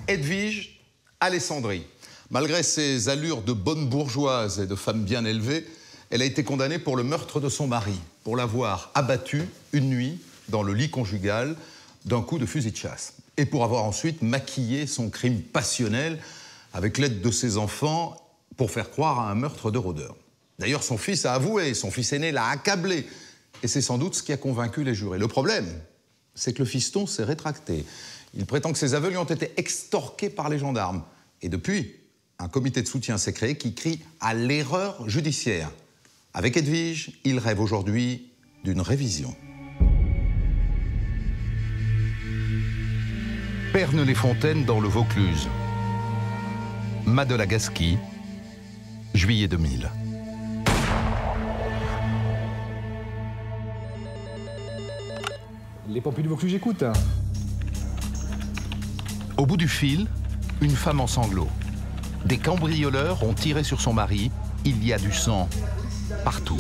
Edwige Alessandri. Malgré ses allures de bonne bourgeoise et de femme bien élevée, elle a été condamnée pour le meurtre de son mari, pour l'avoir abattu une nuit dans le lit conjugal d'un coup de fusil de chasse, et pour avoir ensuite maquillé son crime passionnel avec l'aide de ses enfants pour faire croire à un meurtre de rôdeur. D'ailleurs, son fils a avoué, son fils aîné l'a accablé, et c'est sans doute ce qui a convaincu les jurés. Le problème, c'est que le fiston s'est rétracté. Il prétend que ses aveux lui ont été extorqués par les gendarmes. Et depuis, un comité de soutien s'est créé qui crie à l'erreur judiciaire. Avec Edwige, il rêve aujourd'hui d'une révision. Pernes-les-Fontaines dans le Vaucluse. Madelagasqui, juillet 2000. Les pompiers du Vaucluse, j'écoute. Au bout du fil, une femme en sanglots. Des cambrioleurs ont tiré sur son mari. Il y a du sang partout.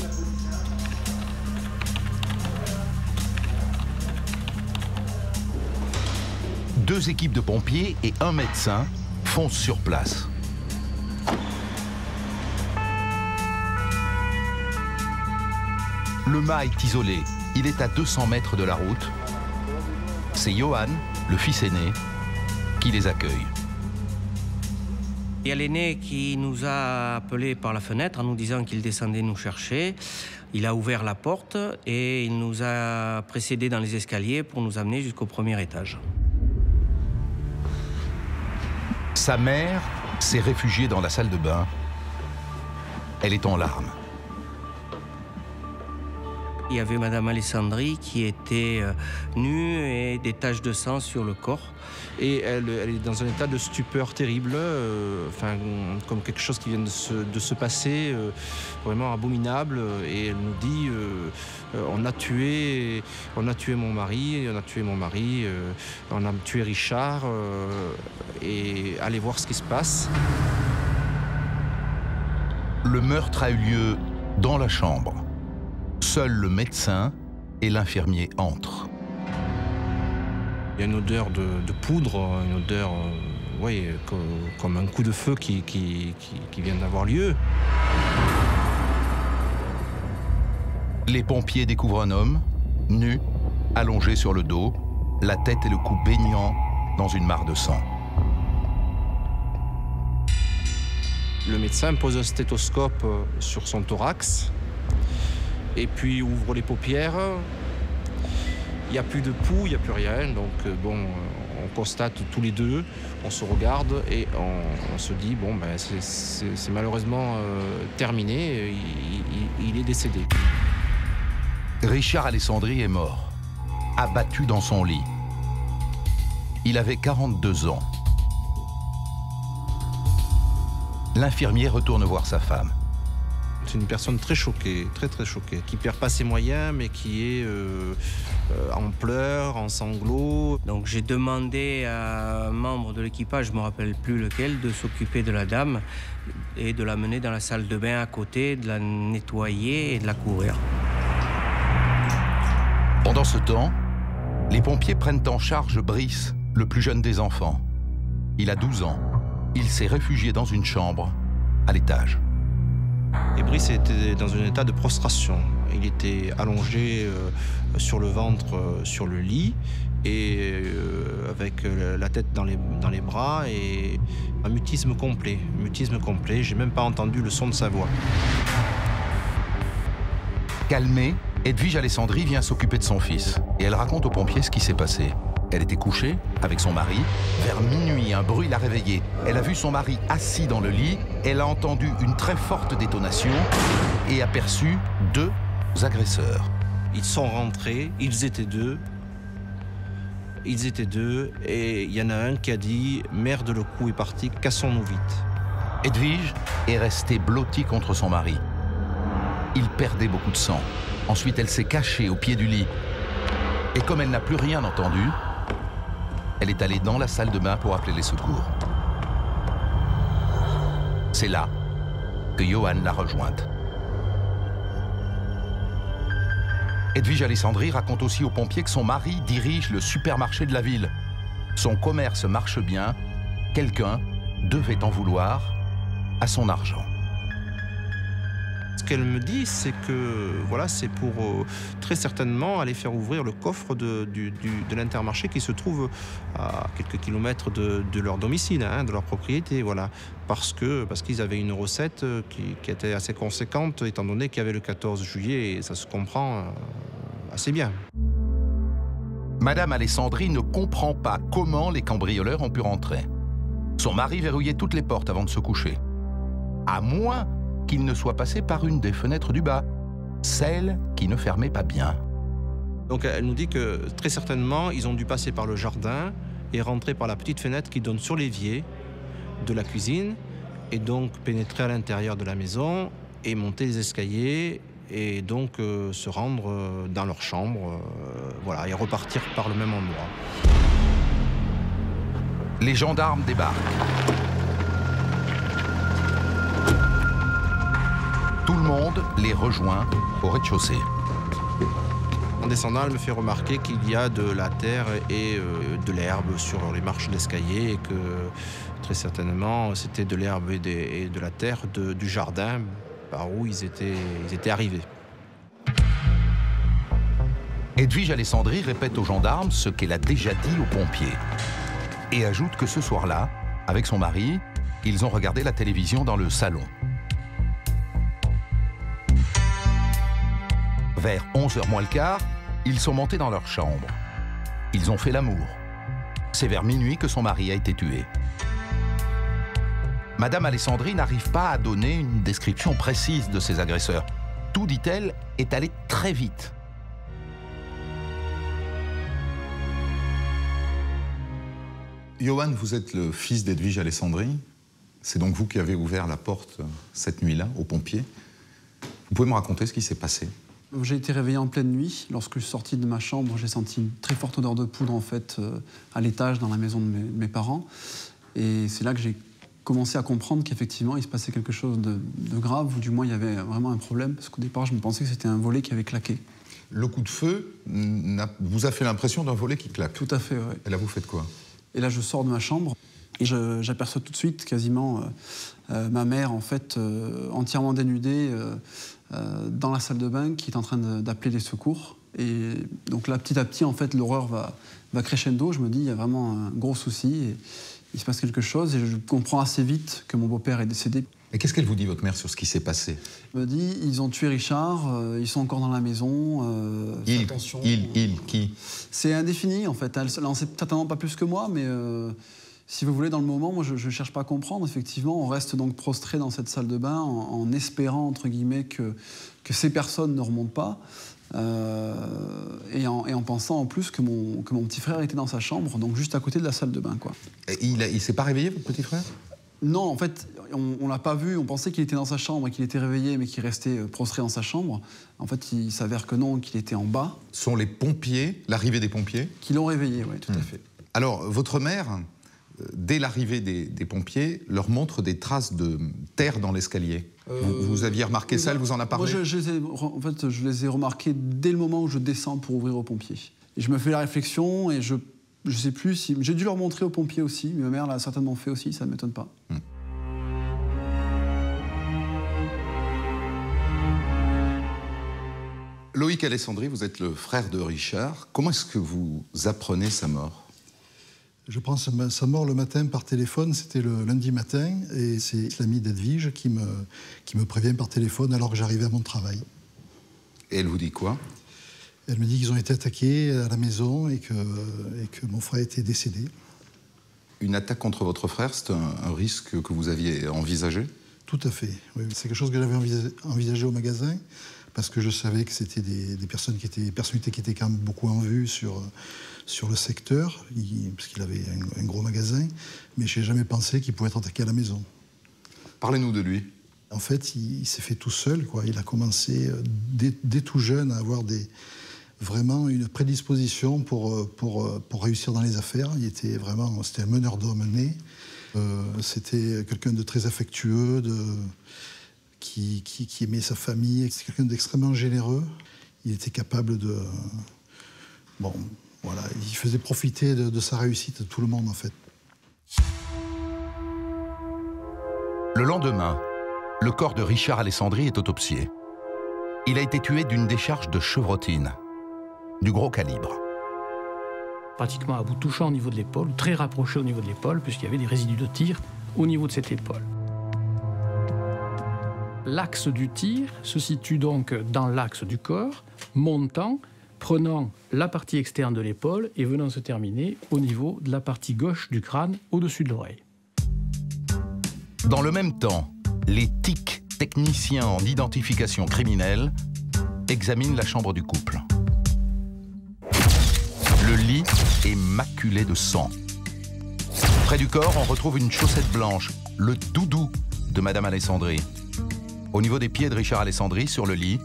Deux équipes de pompiers et un médecin foncent sur place. Le mât est isolé. Il est à 200 mètres de la route. C'est Johan, le fils aîné, qui les accueille. Il y a l'aîné qui nous a appelés par la fenêtre en nous disant qu'il descendait nous chercher. Il a ouvert la porte et il nous a précédés dans les escaliers pour nous amener jusqu'au premier étage. Sa mère s'est réfugiée dans la salle de bain. Elle est en larmes. Il y avait Madame Alessandri qui était nue et des taches de sang sur le corps. Et elle est dans un état de stupeur terrible, comme quelque chose qui vient de se passer, vraiment abominable. Et elle nous dit on a tué mon mari, on a tué Richard, et allez voir ce qui se passe. Le meurtre a eu lieu dans la chambre. Seul le médecin et l'infirmier entrent. Il y a une odeur de poudre, une odeur comme un coup de feu qui vient d'avoir lieu. Les pompiers découvrent un homme, nu, allongé sur le dos, la tête et le cou baignant dans une mare de sang. Le médecin pose un stéthoscope sur son thorax et puis ouvre les paupières. Il n'y a plus de pouls, il n'y a plus rien. Donc on constate tous les deux, on se regarde et on se dit c'est malheureusement terminé, il est décédé. Richard Alessandri est mort, abattu dans son lit. Il avait 42 ans. L'infirmier retourne voir sa femme. C'est une personne très choquée, très choquée, qui perd pas ses moyens, mais qui est en pleurs, en sanglots. Donc j'ai demandé à un membre de l'équipage, je ne me rappelle plus lequel, de s'occuper de la dame et de la mener dans la salle de bain à côté, de la nettoyer et de la couvrir. Pendant ce temps, les pompiers prennent en charge Brice, le plus jeune des enfants. Il a 12 ans. Il s'est réfugié dans une chambre à l'étage. Et Brice était dans un état de prostration. Il était allongé sur le ventre, sur le lit, et avec la tête dans les bras, et un mutisme complet. J'ai même pas entendu le son de sa voix. Calmée, Edwige Alessandri vient s'occuper de son fils. Et elle raconte aux pompiers ce qui s'est passé. Elle était couchée avec son mari. Vers minuit, un bruit l'a réveillée. Elle a vu son mari assis dans le lit. Elle a entendu une très forte détonation et aperçu deux agresseurs. Ils sont rentrés, ils étaient deux, et il y en a un qui a dit « Merde, le coup est parti, cassons-nous vite ». Edwige est restée blottie contre son mari. Il perdait beaucoup de sang. Ensuite, elle s'est cachée au pied du lit. Et comme elle n'a plus rien entendu, elle est allée dans la salle de bain pour appeler les secours. C'est là que Johan l'a rejointe. Edwige Alessandri raconte aussi aux pompiers que son mari dirige le supermarché de la ville. Son commerce marche bien quelqu'un devait en vouloir à son argent. Ce qu'elle me dit, c'est que voilà, c'est pour très certainement aller faire ouvrir le coffre de l'Intermarché qui se trouve à quelques kilomètres de leur domicile, hein, de leur propriété, voilà. Parce qu'ils avaient une recette qui était assez conséquente, étant donné qu'il y avait le 14 juillet, et ça se comprend assez bien. Madame Alessandri ne comprend pas comment les cambrioleurs ont pu rentrer. Son mari verrouillait toutes les portes avant de se coucher. À moins qu'il ne soit passé par une des fenêtres du bas, celle qui ne fermait pas bien. Donc elle nous dit que très certainement, ils ont dû passer par le jardin et rentrer par la petite fenêtre qui donne sur l'évier de la cuisine, et donc pénétrer à l'intérieur de la maison et monter les escaliers et donc se rendre dans leur chambre, voilà, et repartir par le même endroit. Les gendarmes débarquent. Tout le monde les rejoint au rez-de-chaussée. En descendant, elle me fait remarquer qu'il y a de la terre et de l'herbe sur les marches d'escalier, et que très certainement c'était de l'herbe et de la terre du jardin par où ils étaient arrivés. Edwige Alessandri répète aux gendarmes ce qu'elle a déjà dit aux pompiers et ajoute que ce soir-là, avec son mari, ils ont regardé la télévision dans le salon. Vers 11h moins le quart, ils sont montés dans leur chambre. Ils ont fait l'amour. C'est vers minuit que son mari a été tué. Madame Alessandri n'arrive pas à donner une description précise de ses agresseurs. Tout, dit-elle, est allé très vite. Johan, vous êtes le fils d'Edwige Alessandri. C'est donc vous qui avez ouvert la porte cette nuit-là aux pompiers. Vous pouvez me raconter ce qui s'est passé? J'ai été réveillé en pleine nuit. Lorsque je suis sorti de ma chambre, j'ai senti une très forte odeur de poudre en fait, à l'étage dans la maison de mes parents. Et c'est là que j'ai commencé à comprendre qu'effectivement il se passait quelque chose de grave, ou du moins il y avait vraiment un problème, parce qu'au départ je me pensais que c'était un volet qui avait claqué. Le coup de feu vous a fait l'impression d'un volet qui claque? Tout à fait, oui. Et là vous faites quoi? Et là je sors de ma chambre et j'aperçois tout de suite quasiment ma mère en fait entièrement dénudée dans la salle de bain, qui est en train d'appeler les secours. Et donc là petit à petit en fait l'horreur va crescendo. Je me dis il y a vraiment un gros souci. Et il se passe quelque chose et je comprends assez vite que mon beau-père est décédé. Et qu'est-ce qu'elle vous dit, votre mère, sur ce qui s'est passé? Elle me dit, ils ont tué Richard, ils sont encore dans la maison, attention. Qui? C'est indéfini, en fait. Elle n'en sait certainement pas plus que moi, mais si vous voulez, dans le moment, moi, je ne cherche pas à comprendre. Effectivement, on reste donc prostré dans cette salle de bain en espérant, entre guillemets, que ces personnes ne remontent pas. Et en pensant en plus que mon petit frère était dans sa chambre, donc juste à côté de la salle de bain, quoi. Et il s'est pas réveillé, votre petit frère? Non, en fait, on l'a pas vu. On pensait qu'il était dans sa chambre et qu'il était réveillé, mais qu'il restait prostré dans sa chambre. En fait, il s'avère que non, qu'il était en bas. Ce sont les pompiers, l'arrivée des pompiers, qui l'ont réveillé, oui, tout à fait. Alors, votre mère, dès l'arrivée des pompiers, leur montre des traces de terre dans l'escalier. Vous aviez remarqué ça, elle vous en a parlé? Moi, je les ai remarqués dès le moment où je descends pour ouvrir aux pompiers. Et je me fais la réflexion et je sais plus si... J'ai dû leur montrer aux pompiers aussi, mais ma mère l'a certainement fait aussi, ça ne m'étonne pas. Loïc Alessandri, vous êtes le frère de Richard. Comment est-ce que vous apprenez sa mort? Je prends sa mort le matin par téléphone, c'était le lundi matin, et c'est l'ami d'Edwige qui me prévient par téléphone alors que j'arrivais à mon travail. Et elle vous dit quoi? Elle me dit qu'ils ont été attaqués à la maison et que mon frère était décédé. Une attaque contre votre frère, c'est un risque que vous aviez envisagé? Tout à fait, oui. C'est quelque chose que j'avais envisagé au magasin, parce que je savais que c'était des personnalités qui étaient quand même beaucoup en vue sur le secteur, parce qu'il avait un gros magasin, mais je n'ai jamais pensé qu'il pouvait être attaqué à la maison. Parlez-nous de lui. En fait, il s'est fait tout seul, quoi. Il a commencé dès tout jeune à avoir vraiment une prédisposition pour réussir dans les affaires. C'était un meneur d'hommes né. C'était quelqu'un de très affectueux, qui aimait sa famille. C'était quelqu'un d'extrêmement généreux. Il était capable de... Bon, voilà, il faisait profiter de sa réussite à tout le monde, en fait. Le lendemain, le corps de Richard Alessandri est autopsié. Il a été tué d'une décharge de chevrotine, du gros calibre. Pratiquement à bout touchant au niveau de l'épaule, très rapproché au niveau de l'épaule, puisqu'il y avait des résidus de tir au niveau de cette épaule. L'axe du tir se situe donc dans l'axe du corps, montant, prenant la partie externe de l'épaule et venant se terminer au niveau de la partie gauche du crâne, au-dessus de l'oreille. Dans le même temps, les TIC, techniciens en identification criminelle, examinent la chambre du couple. Le lit est maculé de sang. Près du corps, on retrouve une chaussette blanche, le doudou de Madame Alessandri. Au niveau des pieds de Richard Alessandri, sur le lit,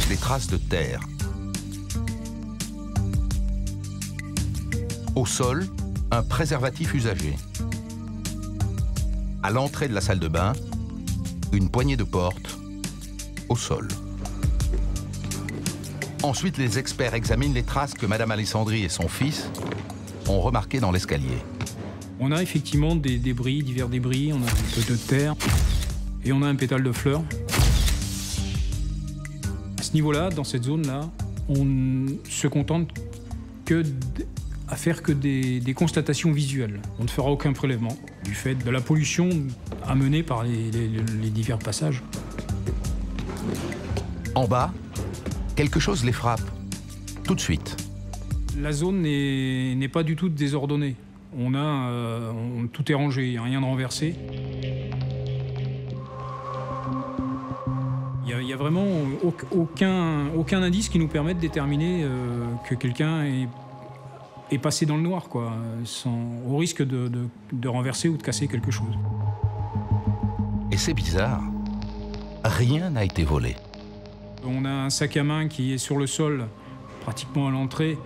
des traces de terre. Au sol, un préservatif usagé. À l'entrée de la salle de bain, une poignée de porte au sol. Ensuite, les experts examinent les traces que Madame Alessandri et son fils ont remarquées dans l'escalier. On a effectivement des débris, divers débris, on a un peu de terre et on a un pétale de fleurs. À ce niveau-là, dans cette zone-là, on se contente à faire que des constatations visuelles. On ne fera aucun prélèvement du fait de la pollution amenée par les divers passages. En bas, quelque chose les frappe, tout de suite. La zone n'est pas du tout désordonnée. Tout est rangé, il n'y a rien de renversé. Il n'y a vraiment aucun indice qui nous permette de déterminer que quelqu'un est passé dans le noir, quoi, au risque de renverser ou de casser quelque chose. Et c'est bizarre, rien n'a été volé. On a un sac à main qui est sur le sol, pratiquement à l'entrée,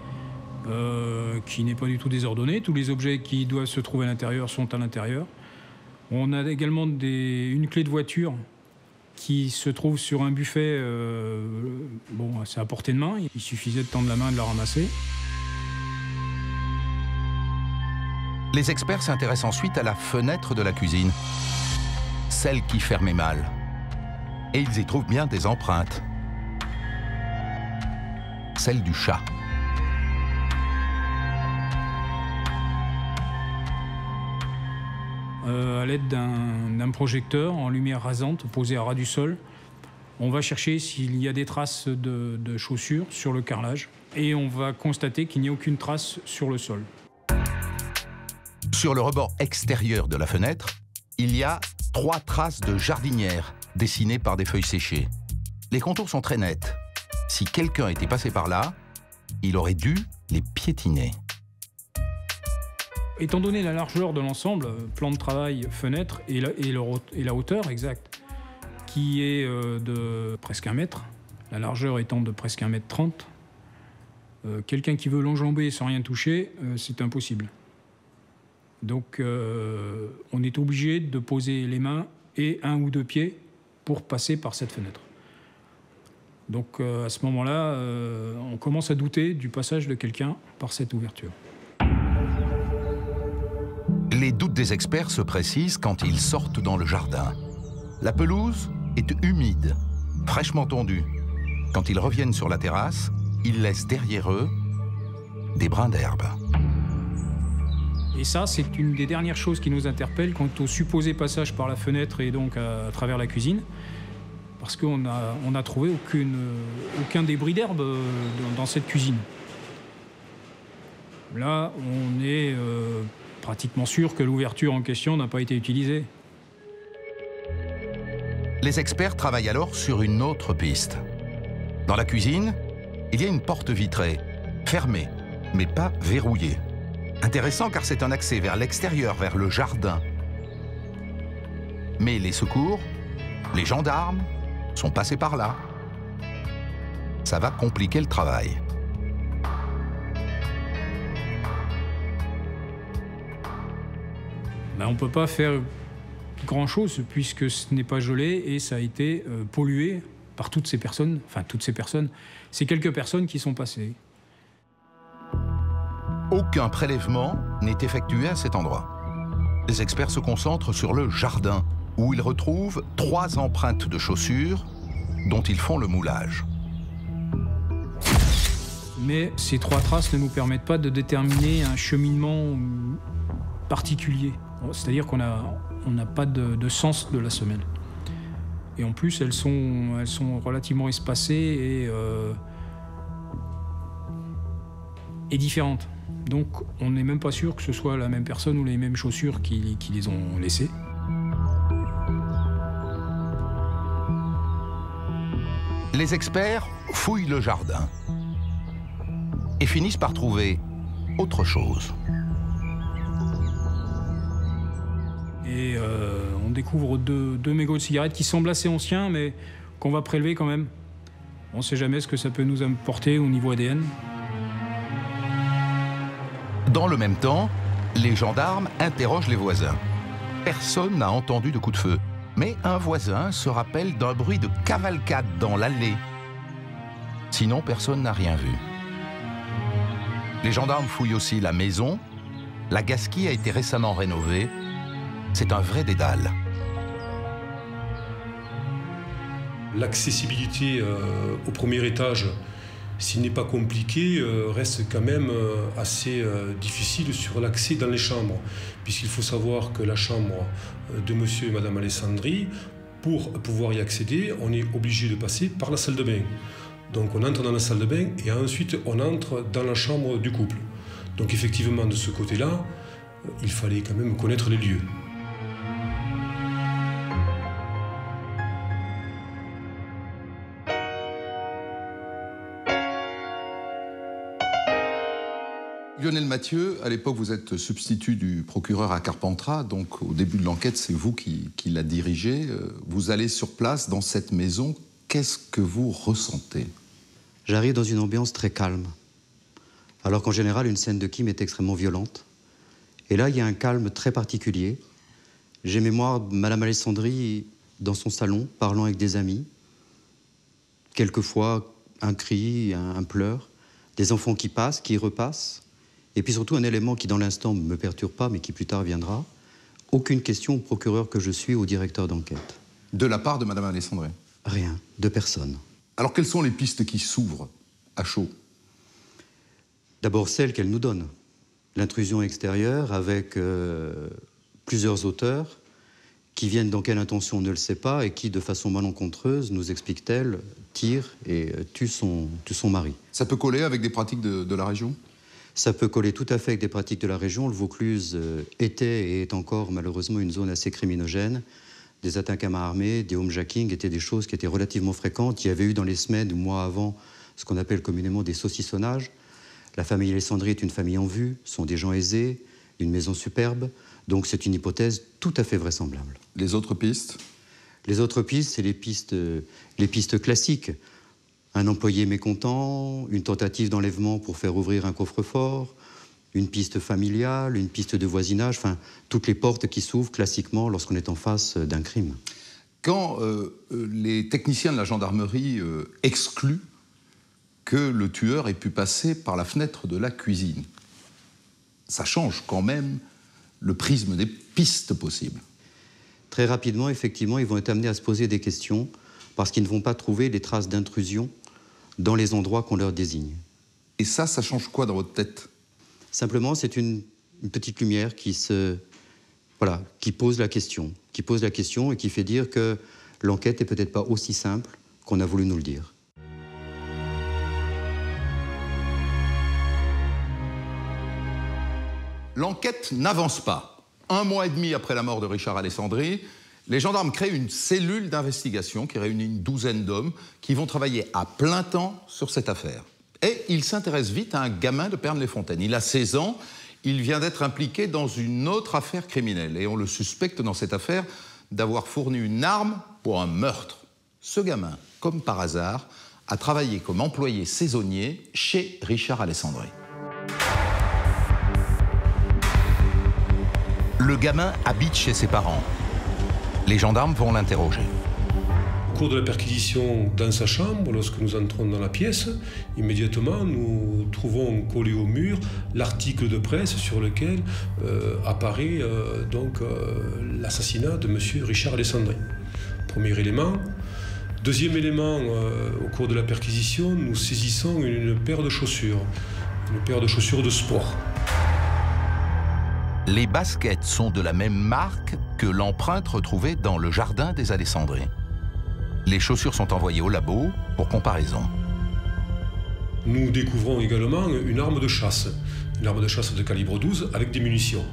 qui n'est pas du tout désordonné. Tous les objets qui doivent se trouver à l'intérieur sont à l'intérieur. On a également une clé de voiture qui se trouve sur un buffet. Bon, c'est à portée de main, il suffisait de tendre la main et de la ramasser. Les experts s'intéressent ensuite à la fenêtre de la cuisine, celle qui fermait mal. Et ils y trouvent bien des empreintes. Celle du chat. À l'aide d'un projecteur en lumière rasante posé à ras du sol, on va chercher s'il y a des traces de chaussures sur le carrelage et on va constater qu'il n'y a aucune trace sur le sol. Sur le rebord extérieur de la fenêtre, il y a 3 traces de jardinière dessinées par des feuilles séchées. Les contours sont très nets. Si quelqu'un était passé par là, il aurait dû les piétiner. Étant donné la largeur de l'ensemble, plan de travail, fenêtre et la hauteur exacte, qui est de presque 1 mètre, la largeur étant de presque 1,30 m, quelqu'un qui veut l'enjamber sans rien toucher, c'est impossible. Donc on est obligé de poser les mains et 1 ou 2 pieds pour passer par cette fenêtre. Donc à ce moment-là, on commence à douter du passage de quelqu'un par cette ouverture. Les doutes des experts se précisent quand ils sortent dans le jardin. La pelouse est humide, fraîchement tondue. Quand ils reviennent sur la terrasse, ils laissent derrière eux des brins d'herbe. Et ça, c'est une des dernières choses qui nous interpelle quant au supposé passage par la fenêtre et donc à travers la cuisine. Parce qu'on n'a trouvé aucun débris d'herbe dans cette cuisine. Là, on est pratiquement sûr que l'ouverture en question n'a pas été utilisée. Les experts travaillent alors sur une autre piste. Dans la cuisine, il y a une porte vitrée, fermée, mais pas verrouillée. Intéressant car c'est un accès vers l'extérieur, vers le jardin. Mais les secours, les gendarmes, sont passés par là. Ça va compliquer le travail. On ne peut pas faire grand-chose puisque ce n'est pas gelé et ça a été pollué par toutes ces personnes, c'est quelques personnes qui sont passées. Aucun prélèvement n'est effectué à cet endroit. Les experts se concentrent sur le jardin, où ils retrouvent 3 empreintes de chaussures dont ils font le moulage. Mais ces 3 traces ne nous permettent pas de déterminer un cheminement particulier. C'est-à-dire qu'on n'a pas de sens de la semelle. Et en plus, elles sont relativement espacées et différentes. Donc on n'est même pas sûr que ce soit la même personne ou les mêmes chaussures qui les ont laissées. Les experts fouillent le jardin et finissent par trouver autre chose. Et on découvre deux mégots de cigarettes qui semblent assez anciens, mais qu'on va prélever quand même. On ne sait jamais ce que ça peut nous apporter au niveau ADN. Dans le même temps, les gendarmes interrogent les voisins. Personne n'a entendu de coup de feu, mais un voisin se rappelle d'un bruit de cavalcade dans l'allée. Sinon, personne n'a rien vu. Les gendarmes fouillent aussi la maison. La Gasquie a été récemment rénovée. C'est un vrai dédale. L'accessibilité au premier étage, s'il n'est pas compliqué, reste quand même assez difficile sur l'accès dans les chambres, puisqu'il faut savoir que la chambre de monsieur et madame Alessandri, pour pouvoir y accéder, on est obligé de passer par la salle de bain. Donc on entre dans la salle de bain et ensuite on entre dans la chambre du couple. Donc effectivement, de ce côté-là, il fallait quand même connaître les lieux. Lionel Mathieu, à l'époque, vous êtes substitut du procureur à Carpentras, donc au début de l'enquête, c'est vous qui la dirigez. Vous allez sur place, dans cette maison, qu'est-ce que vous ressentez? J'arrive dans une ambiance très calme, alors qu'en général, une scène de crime est extrêmement violente. Et là, il y a un calme très particulier. J'ai mémoire de Madame Alessandri dans son salon, parlant avec des amis. Quelquefois, un cri, un pleur, des enfants qui passent, qui repassent. Et puis surtout un élément qui dans l'instant ne me perturbe pas, mais qui plus tard viendra, aucune question au procureur que je suis, au directeur d'enquête. De la part de Madame Alessandri? Rien, de personne. Alors quelles sont les pistes qui s'ouvrent à chaud? D'abord celle qu'elle nous donne. L'intrusion extérieure avec plusieurs auteurs qui viennent dans quelle intention on ne le sait pas et qui, de façon malencontreuse, nous explique-t-elle, tire et tue son mari. Ça peut coller avec des pratiques de la région? Ça peut coller tout à fait avec des pratiques de la région. Le Vaucluse était et est encore malheureusement une zone assez criminogène. Des attaques à main armée, des homejacking étaient des choses qui étaient relativement fréquentes. Il y avait eu dans les semaines ou mois avant ce qu'on appelle communément des saucissonnages. La famille Alessandri est une famille en vue, sont des gens aisés, une maison superbe. Donc c'est une hypothèse tout à fait vraisemblable. Les autres pistes? Les autres pistes, c'est les pistes classiques. Un employé mécontent, une tentative d'enlèvement pour faire ouvrir un coffre-fort, une piste familiale, une piste de voisinage, enfin, toutes les portes qui s'ouvrent classiquement lorsqu'on est en face d'un crime. Quand les techniciens de la gendarmerie excluent que le tueur ait pu passer par la fenêtre de la cuisine, ça change quand même le prisme des pistes possibles. Très rapidement, effectivement, ils vont être amenés à se poser des questions parce qu'ils ne vont pas trouver les traces d'intrusion dans les endroits qu'on leur désigne. Et ça change quoi dans votre tête? Simplement, c'est une petite lumière qui pose la question et qui fait dire que l'enquête n'est peut-être pas aussi simple qu'on a voulu nous le dire. L'enquête n'avance pas. 1 mois et demi après la mort de Richard Alessandri, les gendarmes créent une cellule d'investigation qui réunit une douzaine d'hommes qui vont travailler à plein temps sur cette affaire. Et ils s'intéressent vite à un gamin de Pernes-les-Fontaines. Il a 16 ans, il vient d'être impliqué dans une autre affaire criminelle. Et on le suspecte dans cette affaire d'avoir fourni une arme pour un meurtre. Ce gamin, comme par hasard, a travaillé comme employé saisonnier chez Richard Alessandri. Le gamin habite chez ses parents. Les gendarmes vont l'interroger. Au cours de la perquisition dans sa chambre, lorsque nous entrons dans la pièce, immédiatement nous trouvons collé au mur l'article de presse sur lequel apparaît l'assassinat de M. Richard Alessandri. Premier élément. Deuxième élément, au cours de la perquisition, nous saisissons une paire de chaussures de sport. Les baskets sont de la même marque que l'empreinte retrouvée dans le jardin des Alessandri. Les chaussures sont envoyées au labo pour comparaison. Nous découvrons également une arme de chasse de calibre 12 avec des munitions.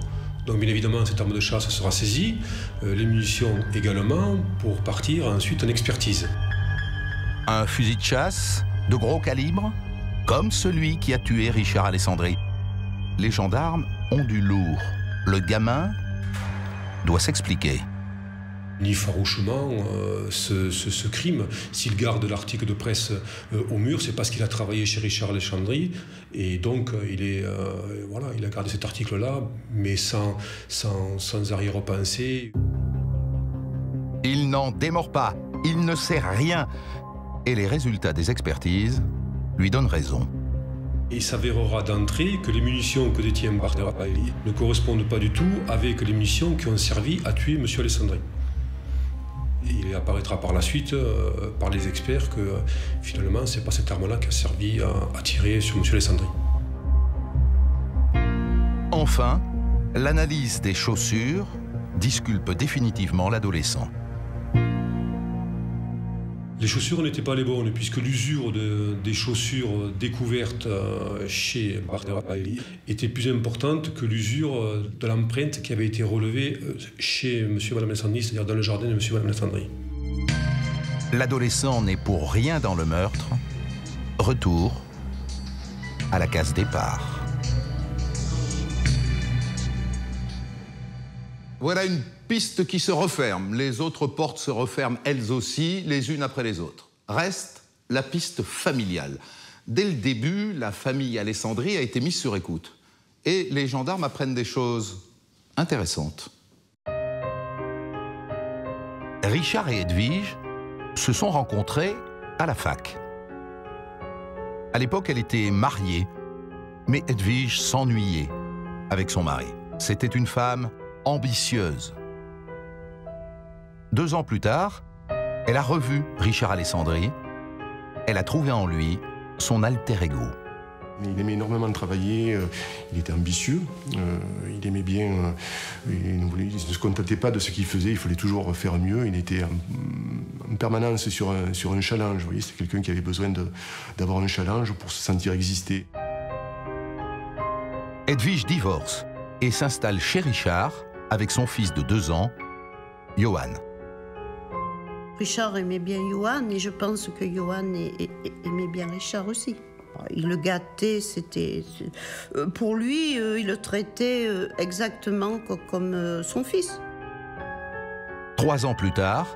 Donc bien évidemment, cette arme de chasse sera saisie, les munitions également, pour partir ensuite en expertise. Un fusil de chasse de gros calibre, comme celui qui a tué Richard Alessandri. Les gendarmes ont du lourd. Le gamin doit s'expliquer. Ni farouchement ce crime. S'il garde l'article de presse au mur, c'est parce qu'il a travaillé chez Richard Alessandri et donc il a gardé cet article-là, mais sans arrière-pensée. Il n'en démord pas, il ne sait rien. Et les résultats des expertises lui donnent raison. Il s'avérera d'entrée que les munitions que détient Barbara ne correspondent pas du tout avec les munitions qui ont servi à tuer M. Alessandri. Il apparaîtra par la suite, par les experts, que finalement, ce n'est pas cette arme-là qui a servi à tirer sur M. Alessandri. Enfin, l'analyse des chaussures disculpe définitivement l'adolescent. Les chaussures n'étaient pas les bonnes, puisque l'usure des chaussures découvertes chez Barbara était plus importante que l'usure de l'empreinte qui avait été relevée chez M. et Mme Alessandri, c'est-à-dire dans le jardin de M. et Mme Alessandri. L'adolescent n'est pour rien dans le meurtre. Retour à la case départ. Voilà une piste qui se referme. Les autres portes se referment elles aussi, les unes après les autres. Reste la piste familiale. Dès le début, la famille Alessandri a été mise sur écoute. Et les gendarmes apprennent des choses intéressantes. Richard et Edwige se sont rencontrés à la fac. À l'époque, elle était mariée, mais Edwige s'ennuyait avec son mari. C'était une femme ambitieuse. 2 ans plus tard, elle a revu Richard Alessandri. Elle a trouvé en lui son alter ego. Il aimait énormément travailler, il était ambitieux, il aimait bien, il ne se contentait pas de ce qu'il faisait, il fallait toujours faire mieux, il était en permanence sur un challenge. Vous voyez, c'est quelqu'un qui avait besoin d'avoir un challenge pour se sentir exister. Edwige divorce et s'installe chez Richard avec son fils de 2 ans, Johan. Richard aimait bien Johan et je pense que Johan aimait bien Richard aussi. Il le gâtait, pour lui, il le traitait exactement comme son fils. 3 ans plus tard,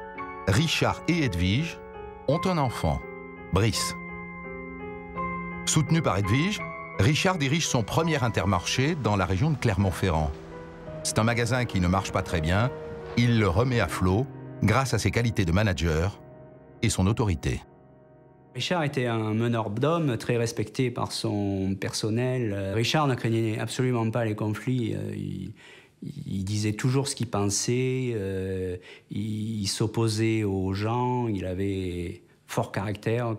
Richard et Edwige ont un enfant, Brice. Soutenu par Edwige, Richard dirige son premier Intermarché dans la région de Clermont-Ferrand. C'est un magasin qui ne marche pas très bien. Il le remet à flot grâce à ses qualités de manager et son autorité. Richard était un meneur d'hommes très respecté par son personnel. Richard ne craignait absolument pas les conflits. Il disait toujours ce qu'il pensait. Il s'opposait aux gens. Il avait fort caractère.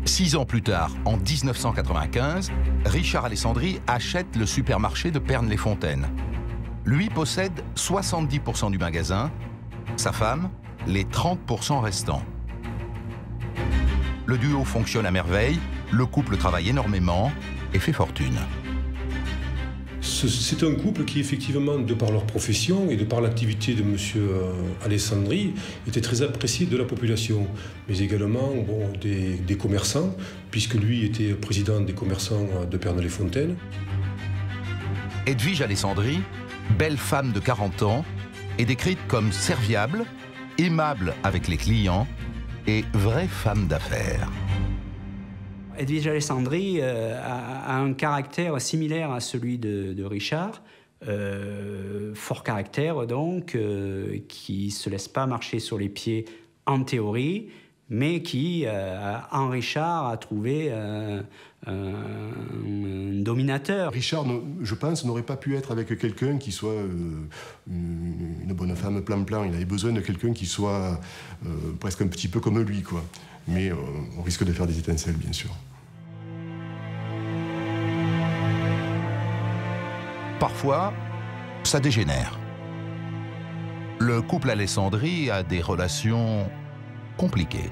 6 ans plus tard, en 1995, Richard Alessandri achète le supermarché de Pernes-les-Fontaines. Lui possède 70% du magasin, sa femme, les 30% restants. Le duo fonctionne à merveille, le couple travaille énormément et fait fortune. C'est un couple qui, effectivement, de par leur profession et de par l'activité de M. Alessandri, était très apprécié de la population, mais également des commerçants, puisque lui était président des commerçants de Pernes-les-Fontaines. Edwige Alessandri, belle femme de 40 ans, est décrite comme serviable, aimable avec les clients et vraie femme d'affaires. Edwige Alessandri a un caractère similaire à celui de Richard, fort caractère donc, qui ne se laisse pas marcher sur les pieds en théorie, mais qui, en Richard, a trouvé un dominateur. Richard, je pense, n'aurait pas pu être avec quelqu'un qui soit une bonne femme plan-plan. Il avait besoin de quelqu'un qui soit presque un petit peu comme lui, quoi. Mais on risque de faire des étincelles, bien sûr. Parfois, ça dégénère. Le couple Alessandri a des relations compliquées.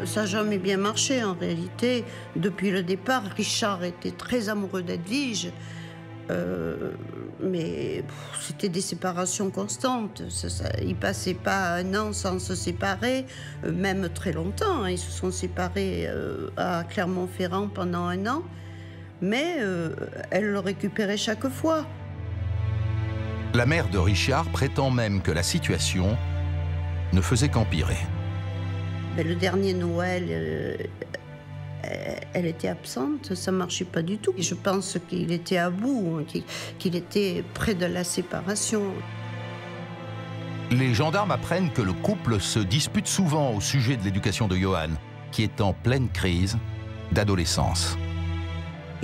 Ça n'a jamais bien marché en réalité. Depuis le départ, Richard était très amoureux d'Edwige. Mais c'était des séparations constantes. Il ne passait pas un an sans se séparer, même très longtemps. Ils se sont séparés à Clermont-Ferrand pendant 1 an. Mais elle le récupérait chaque fois. La mère de Richard prétend même que la situation ne faisait qu'empirer. Mais le dernier Noël, elle était absente, ça ne marchait pas du tout. Et je pense qu'il était à bout, qu'il était près de la séparation. Les gendarmes apprennent que le couple se dispute souvent au sujet de l'éducation de Johan, qui est en pleine crise d'adolescence.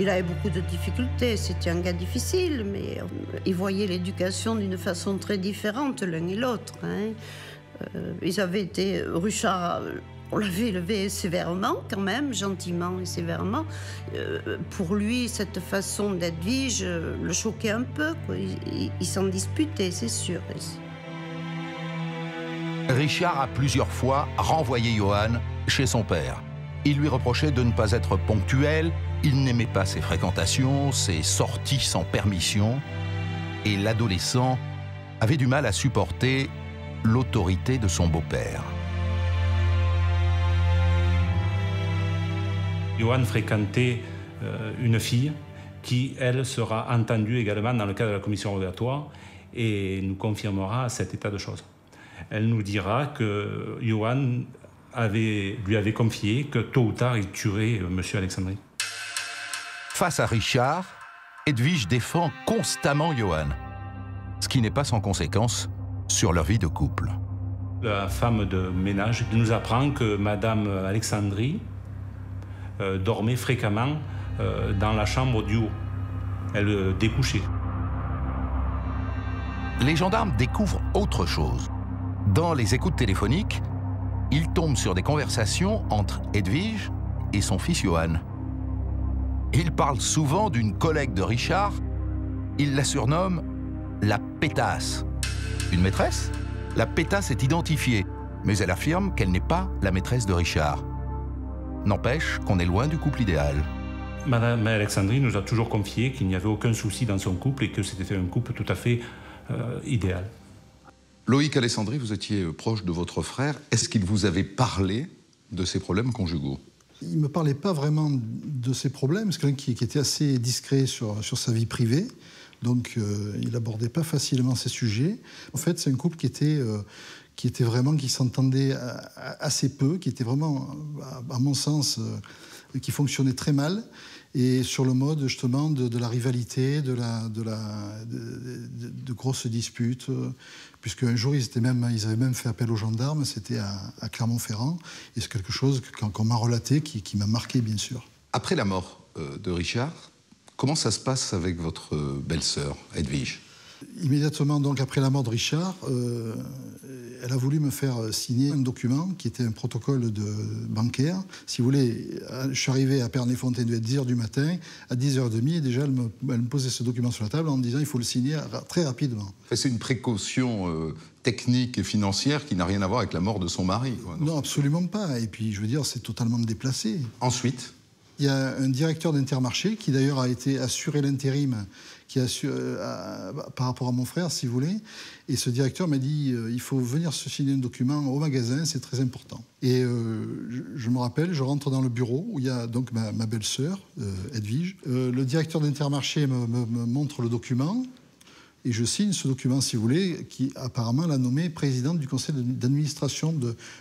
Il avait beaucoup de difficultés, c'était un gars difficile, mais ils voyaient l'éducation d'une façon très différente l'un et l'autre. Ils avaient été... Richard, on l'avait élevé sévèrement quand même, gentiment et sévèrement. Pour lui, cette façon d'Edwige le choquait un peu, quoi. Il s'en disputait, c'est sûr. Richard a plusieurs fois renvoyé Johan chez son père. Il lui reprochait de ne pas être ponctuel, il n'aimait pas ses fréquentations, ses sorties sans permission, et l'adolescent avait du mal à supporter l'autorité de son beau-père. Johan fréquentait une fille qui, elle, sera entendue également dans le cadre de la commission rogatoire et nous confirmera cet état de choses. Elle nous dira que Johan lui avait confié que tôt ou tard, il tuerait M. Alessandri. Face à Richard, Edwige défend constamment Johan, ce qui n'est pas sans conséquence sur leur vie de couple. La femme de ménage nous apprend que Mme Alessandri dormait fréquemment dans la chambre du haut. Elle découchait. Les gendarmes découvrent autre chose. Dans les écoutes téléphoniques, ils tombent sur des conversations entre Edwige et son fils Johan. Ils parlent souvent d'une collègue de Richard. Ils la surnomment la pétasse. Une maîtresse? La pétasse est identifiée, mais elle affirme qu'elle n'est pas la maîtresse de Richard. N'empêche qu'on est loin du couple idéal. Madame Alessandri nous a toujours confié qu'il n'y avait aucun souci dans son couple et que c'était un couple tout à fait idéal. Loïc Alessandri, vous étiez proche de votre frère. Est-ce qu'il vous avait parlé de ses problèmes conjugaux? Il ne me parlait pas vraiment de ses problèmes. C'est quelqu'un qui était assez discret sur sa vie privée. Donc, il n'abordait pas facilement ces sujets. En fait, c'est un couple qui s'entendait assez peu, qui était vraiment, à mon sens, qui fonctionnait très mal. Et sur le mode, justement, de la rivalité, de grosses disputes. Puisque un jour, ils avaient même fait appel aux gendarmes, c'était à Clermont-Ferrand. Et c'est quelque chose qu'on m'a relaté, qui m'a marqué, bien sûr. Après la mort de Richard, comment ça se passe avec votre belle-sœur, Edwige? Immédiatement, donc, après la mort de Richard, elle a voulu me faire signer un document qui était un protocole bancaire. Si vous voulez, je suis arrivé à Pernay-Fontaine à 10h du matin. À 10h30, et déjà, elle me posait ce document sur la table en me disant qu'il faut le signer très rapidement. C'est une précaution technique et financière qui n'a rien à voir avec la mort de son mari, quoi. Non, absolument pas. Et puis, je veux dire, c'est totalement déplacé. Ensuite, il y a un directeur d'Intermarché qui, d'ailleurs, a été assuré l'intérim par rapport à mon frère, si vous voulez. Et ce directeur m'a dit il faut venir se signer un document au magasin, c'est très important. Et je me rappelle, je rentre dans le bureau où il y a donc ma belle-sœur, Edwige. Le directeur d'Intermarché me montre le document. Et je signe ce document, si vous voulez, qui apparemment l'a nommé présidente du conseil d'administration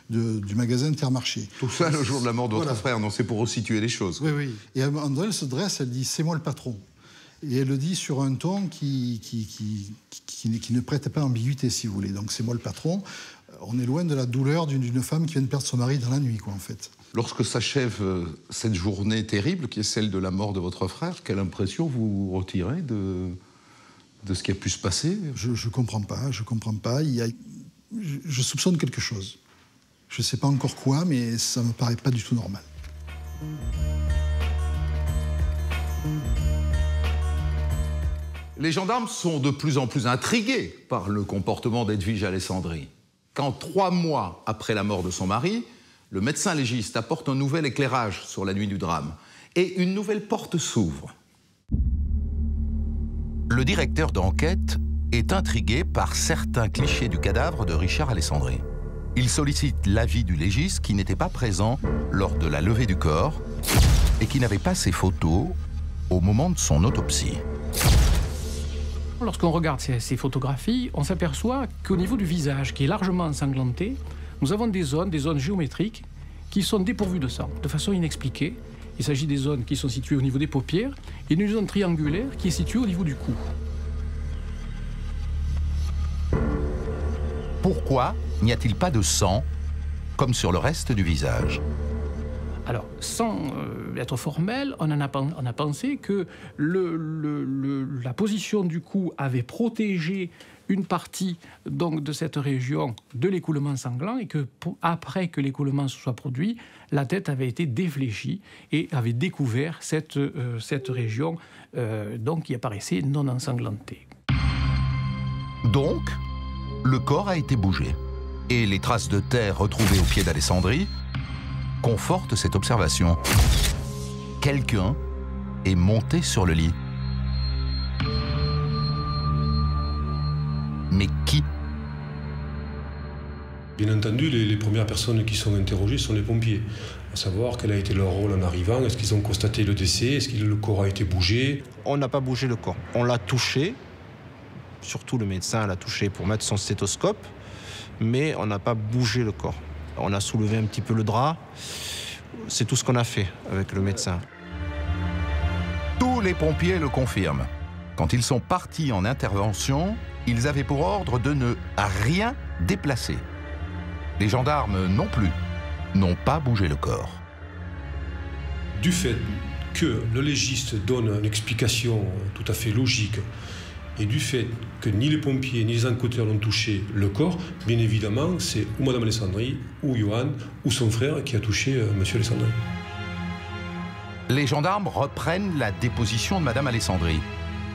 du magasin Intermarché. Tout ça le jour de la mort de votre frère, non, c'est pour resituer les choses. Oui, oui. Et à un moment donné, elle se dresse, elle dit « c'est moi le patron ». Et elle le dit sur un ton qui ne prête pas ambiguïté, si vous voulez. Donc c'est moi le patron. On est loin de la douleur d'une femme qui vient de perdre son mari dans la nuit, quoi, en fait. Lorsque s'achève cette journée terrible, qui est celle de la mort de votre frère, quelle impression vous retirez de ce qui a pu se passer? Je comprends pas, je comprends pas. Je soupçonne quelque chose. Je sais pas encore quoi, mais ça me paraît pas du tout normal. Les gendarmes sont de plus en plus intrigués par le comportement d'Edwige Alessandri. Quand 3 mois après la mort de son mari, le médecin légiste apporte un nouvel éclairage sur la nuit du drame et une nouvelle porte s'ouvre. Le directeur d'enquête est intrigué par certains clichés du cadavre de Richard Alessandri. Il sollicite l'avis du légiste qui n'était pas présent lors de la levée du corps et qui n'avait pas ses photos au moment de son autopsie. Lorsqu'on regarde ces photographies, on s'aperçoit qu'au niveau du visage, qui est largement ensanglanté, nous avons des zones géométriques qui sont dépourvues de sang, de façon inexpliquée. Il s'agit des zones qui sont situées au niveau des paupières et d'une zone triangulaire qui est située au niveau du cou. Pourquoi n'y a-t-il pas de sang, comme sur le reste du visage? Alors, sans être formel, on a pensé que la position du cou avait protégé une partie donc, de cette région de l'écoulement sanglant et que après que l'écoulement se soit produit, la tête avait été défléchie et avait découvert cette région donc, qui apparaissait non ensanglantée. Donc, le corps a été bougé et les traces de terre retrouvées au pied d'Alessandri confortent cette observation. Quelqu'un est monté sur le lit. Mais qui? Bien entendu, les premières personnes qui sont interrogées sont les pompiers. À savoir quel a été leur rôle en arrivant, est-ce qu'ils ont constaté le décès, est-ce que le corps a été bougé? On n'a pas bougé le corps. On l'a touché, surtout le médecin l'a touché pour mettre son stéthoscope, mais on n'a pas bougé le corps. On a soulevé un petit peu le drap, c'est tout ce qu'on a fait avec le médecin. Tous les pompiers le confirment. Quand ils sont partis en intervention, ils avaient pour ordre de ne rien déplacer. Les gendarmes non plus n'ont pas bougé le corps. Du fait que le légiste donne une explication tout à fait logique et du fait que ni les pompiers ni les enquêteurs n'ont touché le corps, bien évidemment, c'est ou Mme Alessandri, ou Johan, ou son frère qui a touché M. Alessandri. Les gendarmes reprennent la déposition de Mme Alessandri.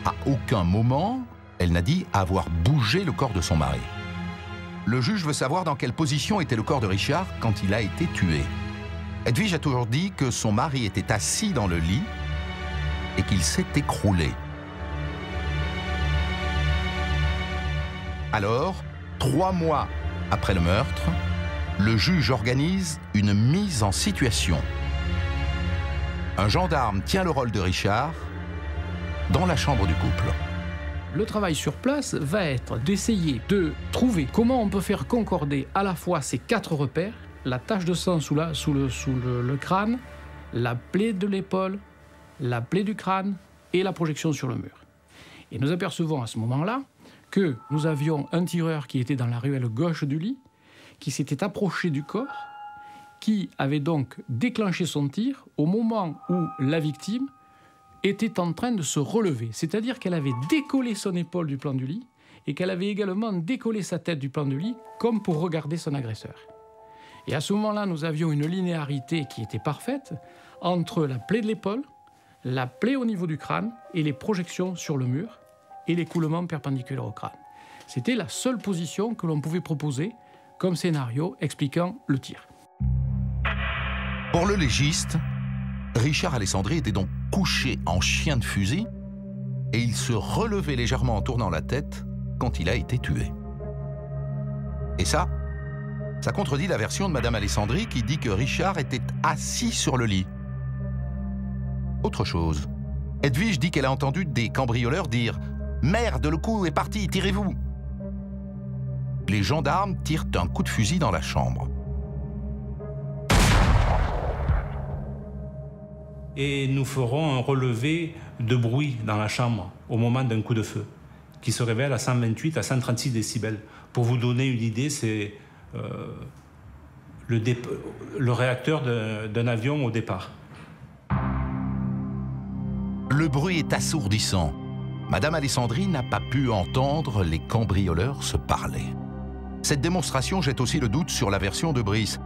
À aucun moment, elle n'a dit avoir bougé le corps de son mari. Le juge veut savoir dans quelle position était le corps de Richard quand il a été tué. Edwige a toujours dit que son mari était assis dans le lit et qu'il s'est écroulé. Alors, 3 mois après le meurtre, le juge organise une mise en situation. Un gendarme tient le rôle de Richard dans la chambre du couple. Le travail sur place va être d'essayer de trouver comment on peut faire concorder à la fois ces 4 repères, la tache de sang sous le crâne, la plaie de l'épaule, la plaie du crâne et la projection sur le mur. Et nous apercevons à ce moment-là que nous avions un tireur qui était dans la ruelle gauche du lit, qui s'était approché du corps, qui avait donc déclenché son tir au moment où la victime était en train de se relever. C'est-à-dire qu'elle avait décollé son épaule du plan du lit et qu'elle avait également décollé sa tête du plan du lit comme pour regarder son agresseur. Et à ce moment-là, nous avions une linéarité qui était parfaite entre la plaie de l'épaule, la plaie au niveau du crâne et les projections sur le mur et l'écoulement perpendiculaire au crâne. C'était la seule position que l'on pouvait proposer comme scénario expliquant le tir. Pour le légiste, Richard Alessandri était donc couché en chien de fusil et il se relevait légèrement en tournant la tête quand il a été tué. Et ça contredit la version de Mme Alessandri qui dit que Richard était assis sur le lit. Autre chose, Edwige dit qu'elle a entendu des cambrioleurs dire « Merde, le coup est parti, tirez-vous !» Les gendarmes tirent un coup de fusil dans la chambre. Et nous ferons un relevé de bruit dans la chambre au moment d'un coup de feu, qui se révèle à 128 à 136 décibels. Pour vous donner une idée, c'est le réacteur d'un avion au départ. Le bruit est assourdissant. Madame Alessandri n'a pas pu entendre les cambrioleurs se parler. Cette démonstration jette aussi le doute sur la version de Brice.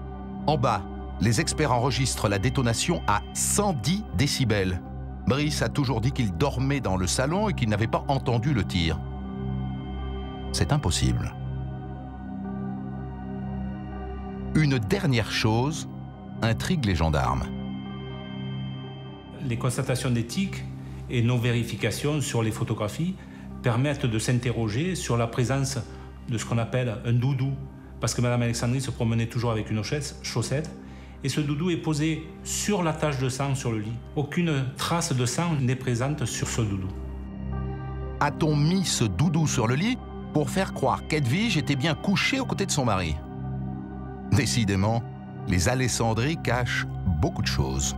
En bas, les experts enregistrent la détonation à 110 décibels. Brice a toujours dit qu'il dormait dans le salon et qu'il n'avait pas entendu le tir. C'est impossible. Une dernière chose intrigue les gendarmes. Les constatations d'éthique et nos vérifications sur les photographies permettent de s'interroger sur la présence de ce qu'on appelle un doudou, parce que Madame Alessandri se promenait toujours avec une chaussette, et ce doudou est posé sur la tache de sang sur le lit. Aucune trace de sang n'est présente sur ce doudou. A-t-on mis ce doudou sur le lit pour faire croire qu'Edwige était bien couchée aux côtés de son mari? Décidément, les Alessandri cachent beaucoup de choses.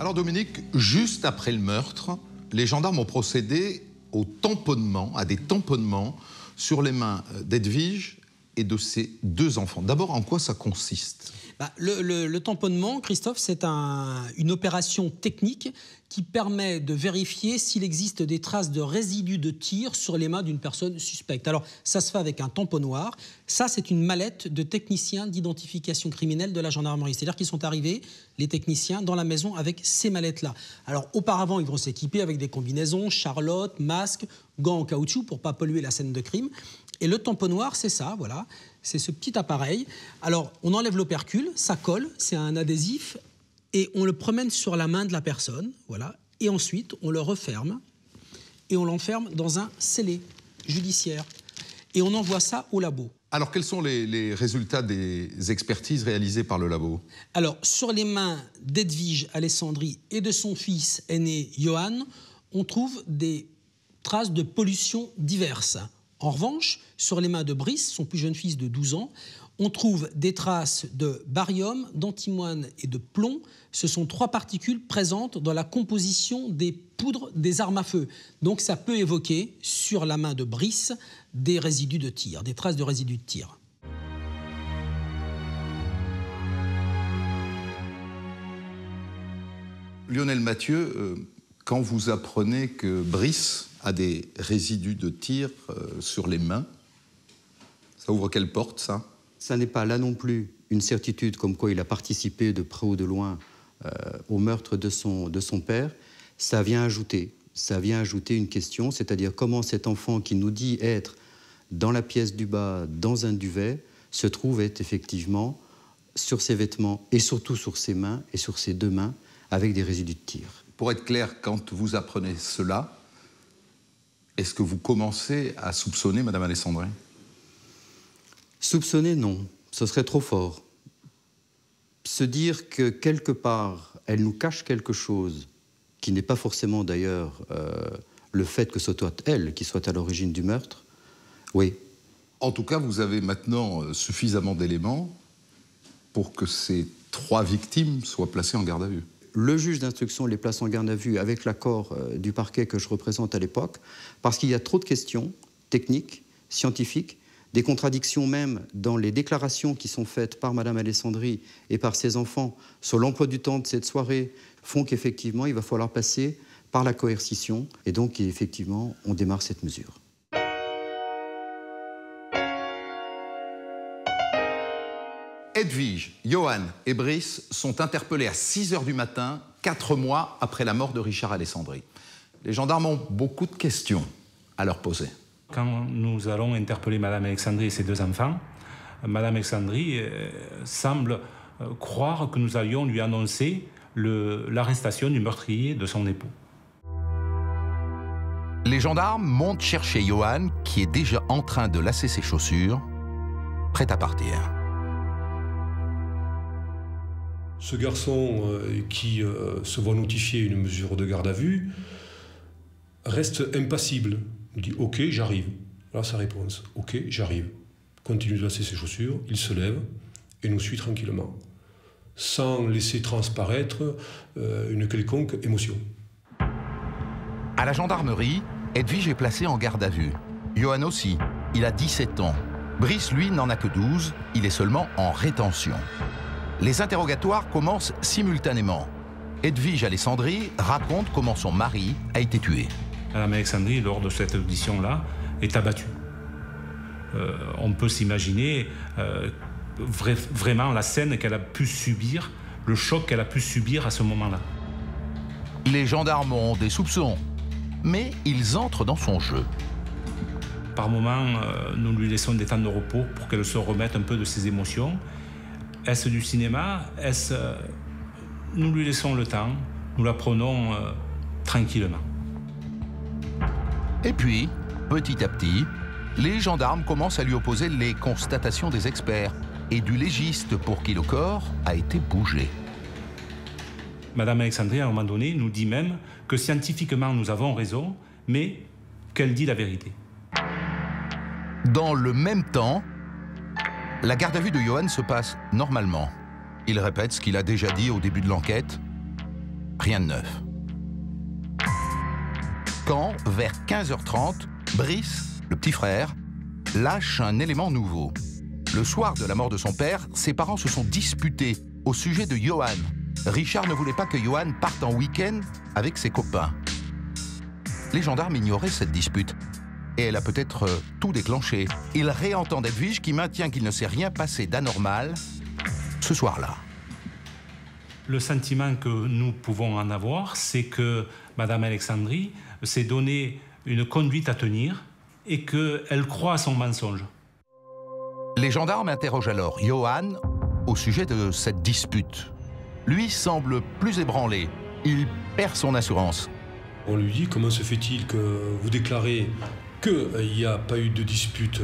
Alors Dominique, juste après le meurtre, les gendarmes ont procédé au tamponnement, à des tamponnements sur les mains d'Edwige et de ses 2 enfants. D'abord, en quoi ça consiste ? Le tamponnement, Christophe, c'est une opération technique qui permet de vérifier s'il existe des traces de résidus de tir sur les mains d'une personne suspecte. Alors, ça se fait avec un tamponnoir. Ça, c'est une mallette de techniciens d'identification criminelle de la gendarmerie. C'est-à-dire qu'ils sont arrivés, les techniciens, dans la maison avec ces mallettes-là. Alors, auparavant, ils vont s'équiper avec des combinaisons, charlottes, masques, gants en caoutchouc pour ne pas polluer la scène de crime. Et le tamponnoir, c'est ça, voilà. C'est ce petit appareil. Alors, on enlève l'opercule, ça colle, c'est un adhésif, et on le promène sur la main de la personne, voilà. Et ensuite, on le referme, et on l'enferme dans un scellé judiciaire. Et on envoie ça au labo. Alors, quels sont les résultats des expertises réalisées par le labo? Alors, sur les mains d'Edwige Alessandri et de son fils aîné, Johan, on trouve des traces de pollution diverses. En revanche, sur les mains de Brice, son plus jeune fils de 12 ans, on trouve des traces de barium, d'antimoine et de plomb. Ce sont 3 particules présentes dans la composition des poudres des armes à feu. Donc ça peut évoquer, sur la main de Brice, des résidus de tir, des traces de résidus de tir. Lionel Mathieu, quand vous apprenez que Brice a des résidus de tir sur les mains, ça ouvre quelle porte, ça? Ça n'est pas là non plus une certitude comme quoi il a participé de près ou de loin au meurtre de son père. Ça vient ajouter une question, c'est-à-dire comment cet enfant qui nous dit être dans la pièce du bas, dans un duvet, se trouve être effectivement sur ses vêtements et surtout sur ses mains et sur ses 2 mains avec des résidus de tir. Pour être clair, quand vous apprenez cela, est-ce que vous commencez à soupçonner Madame Alessandri? Soupçonner, non. Ce serait trop fort. Se dire que quelque part, elle nous cache quelque chose qui n'est pas forcément d'ailleurs le fait que ce soit elle qui soit à l'origine du meurtre, oui. En tout cas, vous avez maintenant suffisamment d'éléments pour que ces 3 victimes soient placées en garde à vue. Le juge d'instruction les place en garde à vue avec l'accord du parquet que je représente à l'époque, parce qu'il y a trop de questions techniques, scientifiques, des contradictions même dans les déclarations qui sont faites par Madame Alessandri et par ses enfants sur l'emploi du temps de cette soirée, font qu'effectivement, il va falloir passer par la coercition, et donc effectivement, on démarre cette mesure. Edwige, Johan et Brice sont interpellés à 6 h du matin, 4 mois après la mort de Richard Alessandri. Les gendarmes ont beaucoup de questions à leur poser. Quand nous allons interpeller Madame Alessandri et ses 2 enfants, Madame Alessandri semble croire que nous allions lui annoncer l'arrestation du meurtrier de son époux. Les gendarmes montent chercher Johan, qui est déjà en train de lasser ses chaussures, prêt à partir. Ce garçon qui se voit notifier une mesure de garde à vue reste impassible. Il dit « Ok, j'arrive ». Là, sa réponse « Ok, j'arrive ». Continue de lasser ses chaussures, il se lève et nous suit tranquillement, sans laisser transparaître une quelconque émotion. À la gendarmerie, Edwige est placé en garde à vue. Johan aussi, il a 17 ans. Brice, lui, n'en a que 12, il est seulement en rétention. Les interrogatoires commencent simultanément. Edwige Alessandri raconte comment son mari a été tué. Madame Alessandri, lors de cette audition-là, est abattue. On peut s'imaginer vraiment la scène qu'elle a pu subir, le choc qu'elle a pu subir à ce moment-là. Les gendarmes ont des soupçons, mais ils entrent dans son jeu. Par moments, nous lui laissons des temps de repos pour qu'elle se remette un peu de ses émotions. Est-ce du cinéma? Nous lui laissons le temps, nous la prenons tranquillement. Et puis, petit à petit, les gendarmes commencent à lui opposer les constatations des experts et du légiste pour qui le corps a été bougé. Madame Alessandri, à un moment donné, nous dit même que scientifiquement, nous avons raison, mais qu'elle dit la vérité. Dans le même temps, la garde à vue de Johan se passe normalement. Il répète ce qu'il a déjà dit au début de l'enquête. Rien de neuf. Quand, vers 15h30, Brice, le petit frère, lâche un élément nouveau. Le soir de la mort de son père, ses parents se sont disputés au sujet de Johan. Richard ne voulait pas que Johan parte en week-end avec ses copains. Les gendarmes ignoraient cette dispute. Et elle a peut-être tout déclenché. Ils réentendent Edwige qui maintient qu'il ne s'est rien passé d'anormal ce soir-là. Le sentiment que nous pouvons en avoir, c'est que Madame Alessandri s'est donné une conduite à tenir et qu'elle croit à son mensonge. Les gendarmes interrogent alors Johan au sujet de cette dispute. Lui semble plus ébranlé. Il perd son assurance. On lui dit, comment se fait-il que vous déclarez qu'il n'y a pas eu de dispute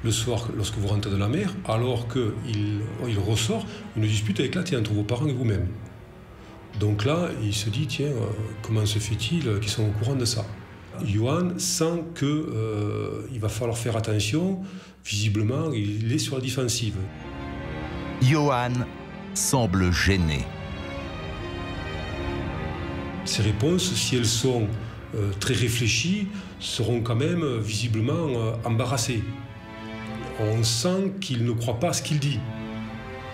le soir lorsque vous rentrez de la mer, alors qu'il ressort une dispute éclatée entre vos parents et vous-même. Donc là, il se dit, tiens, comment se fait-il qu'ils sont au courant de ça? Johan sent qu'il va falloir faire attention. Visiblement, il est sur la défensive. Johan semble gêné. Ces réponses, si elles sont très réfléchies, seront quand même visiblement embarrassées. On sent qu'il ne croit pas à ce qu'il dit.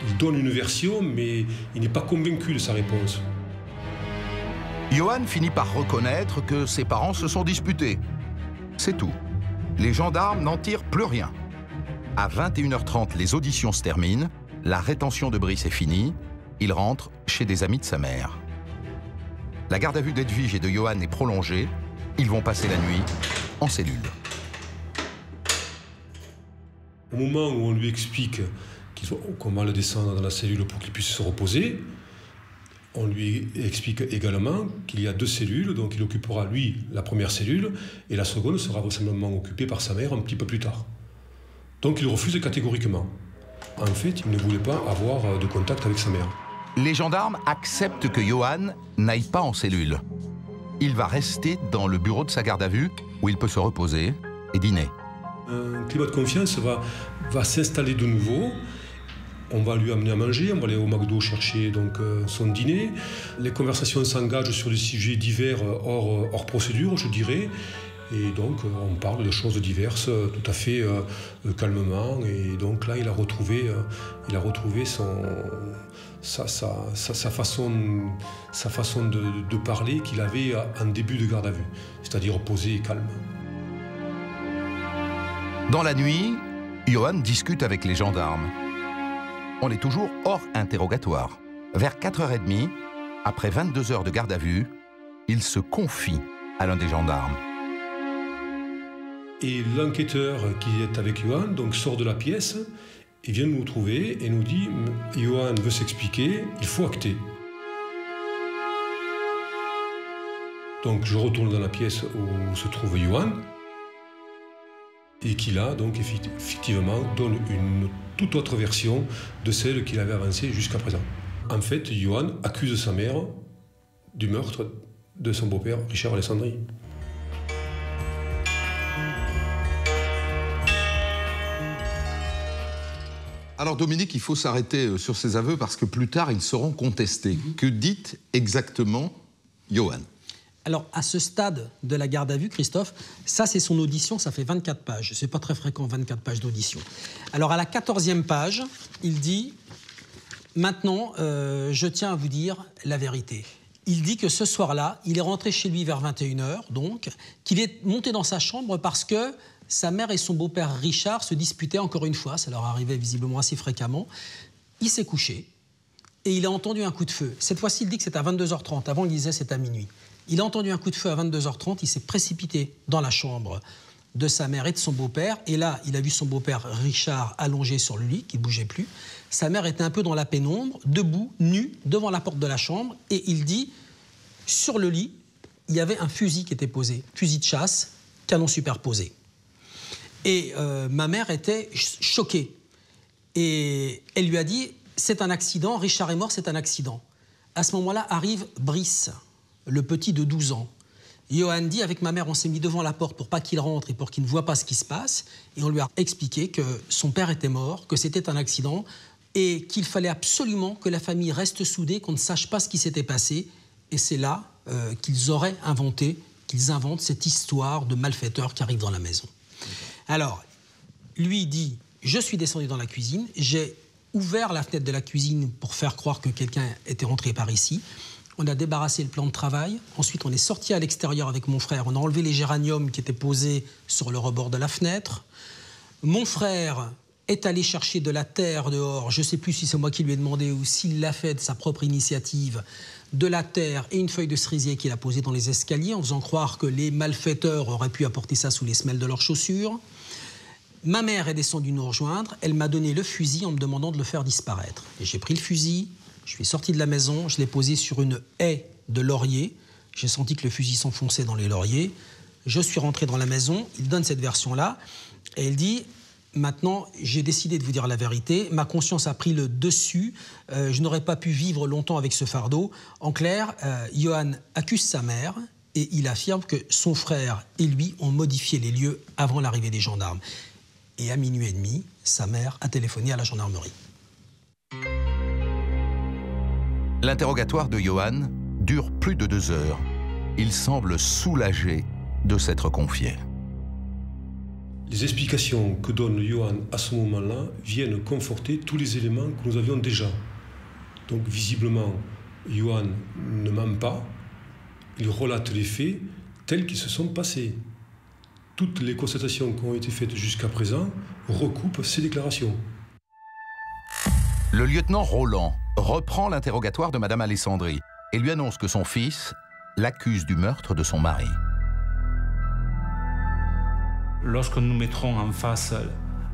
Il donne une version, mais il n'est pas convaincu de sa réponse. Johan finit par reconnaître que ses parents se sont disputés. C'est tout. Les gendarmes n'en tirent plus rien. À 21h30, les auditions se terminent, la rétention de Brice est finie, il rentre chez des amis de sa mère. La garde à vue d'Edwige et de Johan est prolongée, ils vont passer la nuit en cellule. Au moment où on lui explique qu'on va le descendre dans la cellule pour qu'il puisse se reposer, on lui explique également qu'il y a 2 cellules, donc il occupera, lui, la première cellule, et la seconde sera vraisemblablement occupée par sa mère un petit peu plus tard. Donc il refuse catégoriquement. En fait, il ne voulait pas avoir de contact avec sa mère. Les gendarmes acceptent que Johan n'aille pas en cellule. Il va rester dans le bureau de sa garde à vue, où il peut se reposer et dîner. Un climat de confiance va s'installer de nouveau. On va lui amener à manger, on va aller au McDo chercher donc, son dîner. Les conversations s'engagent sur des sujets divers hors procédure, je dirais. Et donc, on parle de choses diverses tout à fait calmement. Et donc là, il a retrouvé sa façon de parler qu'il avait en début de garde à vue, c'est-à-dire posé et calme. Dans la nuit, Johan discute avec les gendarmes. On est toujours hors interrogatoire. Vers 4h30, après 22 heures de garde à vue, il se confie à l'un des gendarmes. Et l'enquêteur qui est avec Johan donc, sort de la pièce et vient nous trouver et nous dit « Johan veut s'expliquer, il faut acter ». Donc je retourne dans la pièce où se trouve Johan et qui là, donc effectivement, donne une toute autre version de celle qu'il avait avancée jusqu'à présent. En fait, Johan accuse sa mère du meurtre de son beau-père, Richard Alessandri. Alors Dominique, il faut s'arrêter sur ces aveux parce que plus tard, ils seront contestés. Que dit exactement Johan ? Alors, à ce stade de la garde à vue, Christophe, ça, c'est son audition, ça fait 24 pages. C'est pas très fréquent, 24 pages d'audition. Alors, à la 14e page, il dit « Maintenant, je tiens à vous dire la vérité. » Il dit que ce soir-là, il est rentré chez lui vers 21h, donc, qu'il est monté dans sa chambre parce que sa mère et son beau-père Richard se disputaient encore une fois. Ça leur arrivait visiblement assez fréquemment. Il s'est couché et il a entendu un coup de feu. Cette fois-ci, il dit que c'est à 22h30. Avant, il disait c'est à minuit. Il a entendu un coup de feu à 22h30, il s'est précipité dans la chambre de sa mère et de son beau-père. Et là, il a vu son beau-père Richard allongé sur le lit, qui ne bougeait plus. Sa mère était un peu dans la pénombre, debout, nue, devant la porte de la chambre. Et il dit, sur le lit, il y avait un fusil qui était posé, fusil de chasse, canon superposé. Et ma mère était choquée. Et elle lui a dit, c'est un accident, Richard est mort, c'est un accident. À ce moment-là arrive Brice, le petit de 12 ans. Johan dit, avec ma mère, on s'est mis devant la porte pour pas qu'il rentre et pour qu'il ne voit pas ce qui se passe. Et on lui a expliqué que son père était mort, que c'était un accident et qu'il fallait absolument que la famille reste soudée, qu'on ne sache pas ce qui s'était passé. Et c'est là qu'ils inventent cette histoire de malfaiteurs qui arrivent dans la maison. Alors, lui dit, je suis descendu dans la cuisine, j'ai ouvert la fenêtre de la cuisine pour faire croire que quelqu'un était rentré par ici. On a débarrassé le plan de travail. Ensuite, on est sorti à l'extérieur avec mon frère. On a enlevé les géraniums qui étaient posés sur le rebord de la fenêtre. Mon frère est allé chercher de la terre dehors. Je ne sais plus si c'est moi qui lui ai demandé ou s'il l'a fait de sa propre initiative. De la terre et une feuille de cerisier qu'il a posée dans les escaliers en faisant croire que les malfaiteurs auraient pu apporter ça sous les semelles de leurs chaussures. Ma mère est descendue nous rejoindre. Elle m'a donné le fusil en me demandant de le faire disparaître. Et j'ai pris le fusil. Je suis sorti de la maison, je l'ai posé sur une haie de lauriers. J'ai senti que le fusil s'enfonçait dans les lauriers. Je suis rentré dans la maison, il donne cette version-là, et il dit, maintenant, j'ai décidé de vous dire la vérité, ma conscience a pris le dessus, je n'aurais pas pu vivre longtemps avec ce fardeau. En clair, Johan accuse sa mère, et il affirme que son frère et lui ont modifié les lieux avant l'arrivée des gendarmes. Et à 00h30, sa mère a téléphoné à la gendarmerie. L'interrogatoire de Johan dure plus de 2 heures. Il semble soulagé de s'être confié. Les explications que donne Johan à ce moment-là viennent conforter tous les éléments que nous avions déjà. Donc visiblement, Johan ne ment pas, il relate les faits tels qu'ils se sont passés. Toutes les constatations qui ont été faites jusqu'à présent recoupent ces déclarations. Le lieutenant Roland reprend l'interrogatoire de Madame Alessandri et lui annonce que son fils l'accuse du meurtre de son mari. Lorsque nous mettrons en face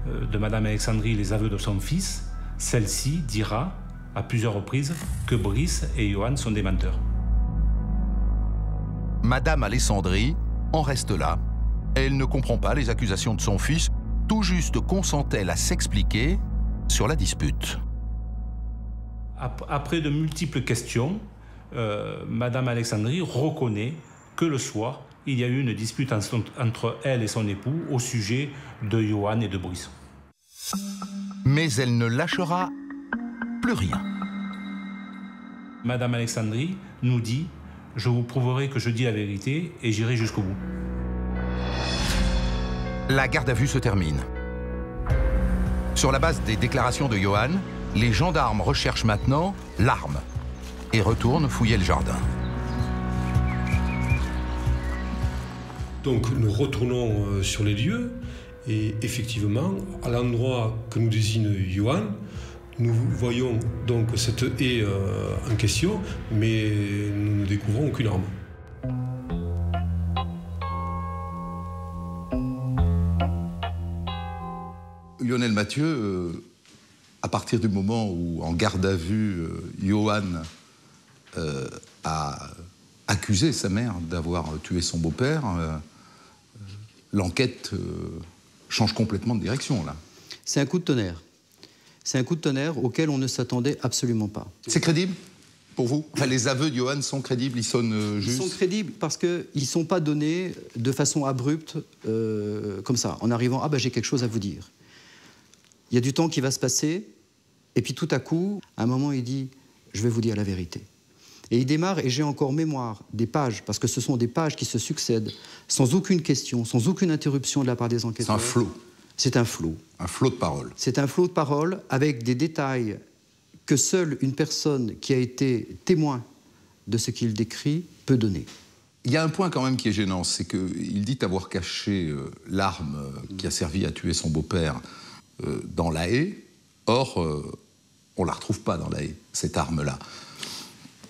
de Madame Alessandri les aveux de son fils, celle-ci dira à plusieurs reprises que Brice et Johan sont des menteurs. Madame Alessandri en reste là. Elle ne comprend pas les accusations de son fils, tout juste consent-elle à s'expliquer sur la dispute. Après de multiples questions, Madame Alessandri reconnaît que le soir, il y a eu une dispute entre elle et son époux au sujet de Johan et de Brice. Mais elle ne lâchera plus rien. Madame Alessandri nous dit « Je vous prouverai que je dis la vérité et j'irai jusqu'au bout ». La garde à vue se termine. Sur la base des déclarations de Johan, les gendarmes recherchent maintenant l'arme et retournent fouiller le jardin. Donc nous retournons sur les lieux et effectivement, à l'endroit que nous désigne Johan, nous voyons donc cette haie en question, mais nous ne découvrons aucune arme. Lionel Mathieu, à partir du moment où, en garde à vue, Johan a accusé sa mère d'avoir tué son beau-père, l'enquête change complètement de direction, là. C'est un coup de tonnerre. C'est un coup de tonnerre auquel on ne s'attendait absolument pas. C'est crédible pour vous? Enfin, les aveux de Johan sont crédibles, ils sonnent justes? Ils sont crédibles parce qu'ils ne sont pas donnés de façon abrupte, comme ça, en arrivant « Ah ben j'ai quelque chose à vous dire ». Il y a du temps qui va se passer, et puis tout à coup, à un moment, il dit « Je vais vous dire la vérité ». Et il démarre, et j'ai encore mémoire des pages, parce que ce sont des pages qui se succèdent, sans aucune question, sans aucune interruption de la part des enquêteurs. C'est un flot. C'est un flot. Un flot de paroles. C'est un flot de paroles avec des détails que seule une personne qui a été témoin de ce qu'il décrit peut donner. Il y a un point quand même qui est gênant, c'est qu'il dit avoir caché l'arme qui a servi à tuer son beau-père dans la haie. Or, on ne la retrouve pas dans la haie, cette arme-là.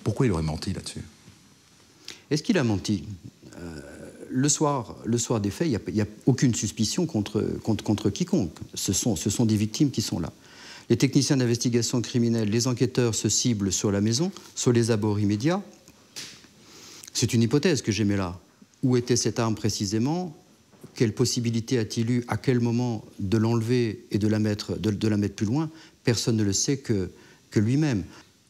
Pourquoi il aurait menti là-dessus? Est-ce qu'il a menti? Le soir des faits, il n'y a aucune suspicion contre quiconque. Ce sont des victimes qui sont là. Les techniciens d'investigation criminelle, les enquêteurs se ciblent sur la maison, sur les abords immédiats. C'est une hypothèse que j'émets là. Où était cette arme précisément? Quelle possibilité a-t-il eu, à quel moment, de l'enlever et de la mettre plus loin? Personne ne le sait que lui-même.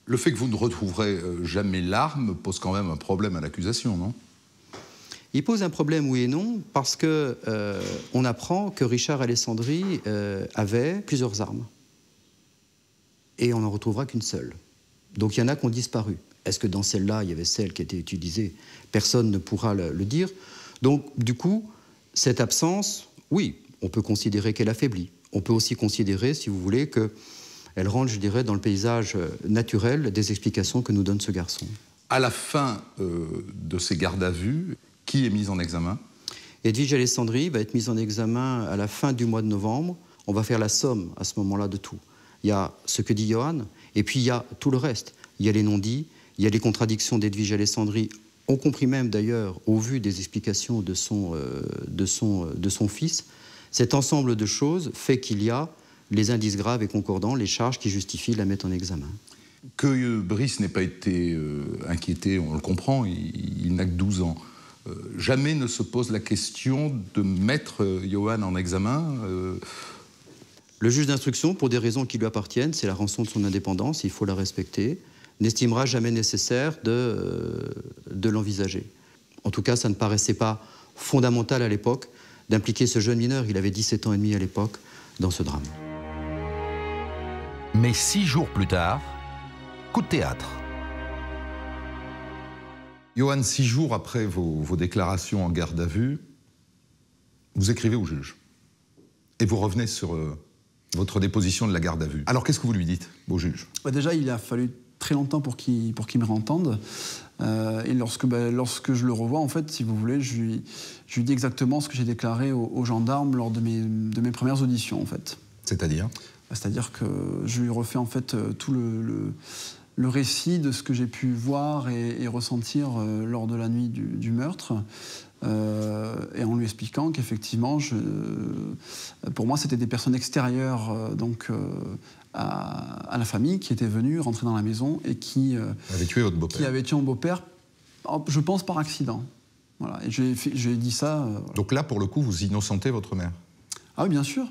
Le fait que vous ne retrouverez jamais l'arme pose quand même un problème à l'accusation, non? Il pose un problème, oui et non, parce que on apprend que Richard Alessandri avait plusieurs armes. Et on n'en retrouvera qu'une seule. Donc il y en a qui ont disparu. Est-ce que dans celle-là, il y avait celle qui a été utilisée? Personne ne pourra le dire. Donc, du coup, cette absence, oui, on peut considérer qu'elle affaiblit. On peut aussi considérer, si vous voulez, qu'elle rentre, je dirais, dans le paysage naturel des explications que nous donne ce garçon. À la fin de ces gardes à vue, qui est mis en examen? Edwige Alessandri va être mise en examen à la fin du mois de novembre. On va faire la somme, à ce moment-là, de tout. Il y a ce que dit Johan, et puis il y a tout le reste. Il y a les non-dits, il y a les contradictions d'Edwige Alessandri, y compris même d'ailleurs au vu des explications de son fils. Cet ensemble de choses fait qu'il y a les indices graves et concordants, les charges qui justifient la mise en examen. Que Brice n'ait pas été inquiété, on le comprend, il n'a que 12 ans. Jamais ne se pose la question de mettre Johan en examen Le juge d'instruction, pour des raisons qui lui appartiennent, c'est la rançon de son indépendance, il faut la respecter, n'estimera jamais nécessaire de l'envisager. En tout cas, ça ne paraissait pas fondamental à l'époque d'impliquer ce jeune mineur, il avait 17 ans et demi à l'époque, dans ce drame. Mais 6 jours plus tard, coup de théâtre. Johan, 6 jours après vos déclarations en garde à vue, vous écrivez au juge. Et vous revenez sur votre déposition de la garde à vue. Alors, qu'est-ce que vous lui dites au juge? Déjà, il a fallu très longtemps pour qu'il me réentende. Et lorsque je le revois, en fait, si vous voulez, je lui dis exactement ce que j'ai déclaré aux gendarmes lors de mes premières auditions, en fait. C'est-à-dire? C'est-à-dire que je lui refais, en fait, tout le récit de ce que j'ai pu voir et ressentir lors de la nuit du meurtre. Et en lui expliquant qu'effectivement, pour moi, c'était des personnes extérieures à la famille qui étaient venues rentrer dans la maison et qui avaient tué votre beau-père. Qui avaient tué mon beau-père, je pense par accident. Voilà. Et j'ai dit ça. Voilà. Donc là, pour le coup, vous innocentez votre mère? Ah oui, bien sûr,